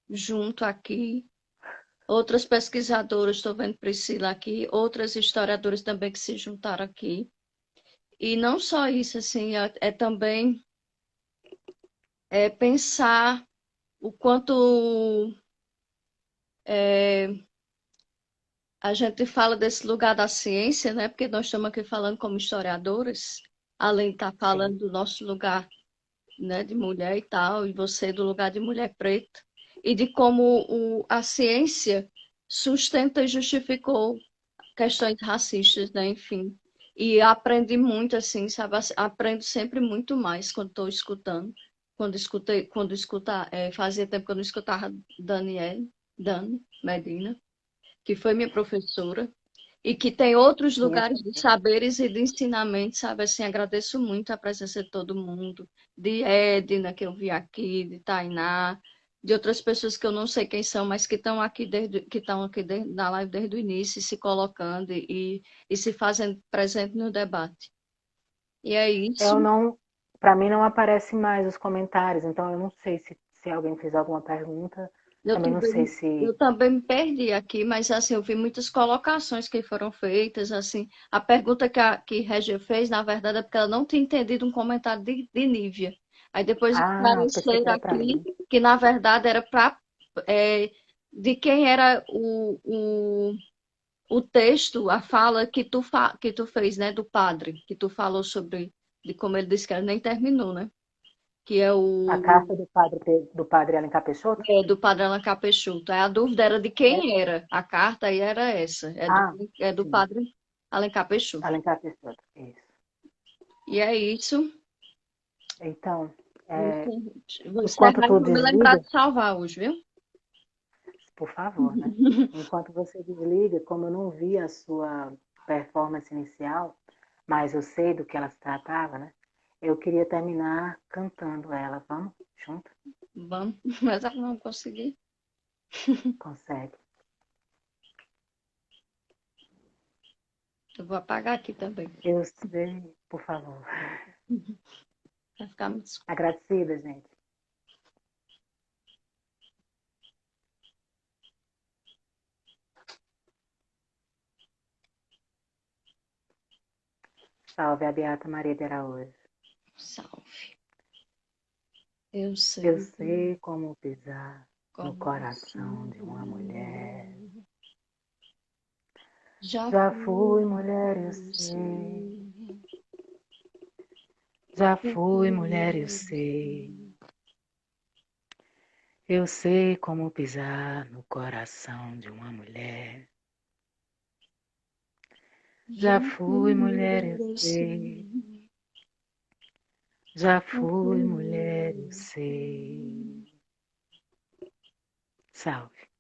Speaker 1: junto aqui, outras pesquisadoras, estou vendo Priscila aqui, outras historiadoras também que se juntaram aqui. E não só isso, assim, também pensar o quanto a gente fala desse lugar da ciência, né? Porque nós estamos aqui falando como historiadoras, além de estar falando do nosso lugar, né, de mulher e tal, e você do lugar de mulher preta, e de como a ciência sustenta e justificou questões racistas, né? Enfim. E aprendi muito, assim, sabe? Aprendo sempre muito mais quando estou escutando. Fazia tempo que eu não escutava Dani Medina, que foi minha professora, e que tem outros lugares de saberes e de ensinamentos, sabe? Assim, agradeço muito a presença de todo mundo, de Edna, que eu vi aqui, de Tainá, de outras pessoas que eu não sei quem são, mas que estão aqui na live desde o início, se colocando e se fazendo presente no debate. E é isso.
Speaker 4: Para mim não aparecem mais os comentários, então eu não sei se alguém fez alguma pergunta.
Speaker 1: Eu também me perdi aqui, mas assim, eu vi muitas colocações que foram feitas, assim, a pergunta que Regia fez, na verdade, é porque ela não tinha entendido um comentário de Nívia. Aí depois esclareceram aqui que, na verdade, era de quem era o texto, a fala que tu fez, né, do padre, que tu falou sobre de como ele disse que ele nem terminou, né? Que é
Speaker 4: A
Speaker 1: o
Speaker 4: carta do padre Alencar Peixoto?
Speaker 1: do Padre Allan Peixoto. Aí a dúvida era de
Speaker 4: É?
Speaker 1: quem era. A carta aí era essa.
Speaker 4: Ah,
Speaker 1: É do
Speaker 4: sim.
Speaker 1: Padre Allan Peixoto.
Speaker 4: Alencar Peixoto, isso.
Speaker 1: E é isso.
Speaker 4: Então,
Speaker 1: Vou
Speaker 4: enquanto
Speaker 1: encerrar e
Speaker 4: tu
Speaker 1: vou me lembrar
Speaker 4: desliga,
Speaker 1: de salvar hoje, viu?
Speaker 4: por favor, né? Enquanto você desliga, como eu não vi a sua performance inicial, mas eu sei do que ela se tratava, né? Eu queria terminar cantando ela. Vamos? Junto?
Speaker 1: Vamos, mas eu não consegui.
Speaker 4: Consegue.
Speaker 1: Eu vou apagar aqui também.
Speaker 4: Eu sei, por favor.
Speaker 1: Vai ficar muito escuro.
Speaker 4: Agradecida, gente. Salve a Beata Maria de Araújo.
Speaker 1: Salve. Eu
Speaker 4: Eu
Speaker 1: sei
Speaker 4: sei como pisar no
Speaker 1: como
Speaker 4: coração de uma mulher.
Speaker 1: já
Speaker 4: Já fui
Speaker 1: fui
Speaker 4: mulher, eu sei.
Speaker 1: você.
Speaker 4: Já fui mulher, eu sei. Eu sei como pisar no coração de uma mulher.
Speaker 1: Já
Speaker 4: Já
Speaker 1: fui
Speaker 4: fui mulher,
Speaker 1: mulher,
Speaker 4: eu
Speaker 1: eu
Speaker 4: sei.
Speaker 1: sei.
Speaker 4: Já
Speaker 1: Já fui
Speaker 4: fui mulher, eu
Speaker 1: mulher.
Speaker 4: sei. Salve.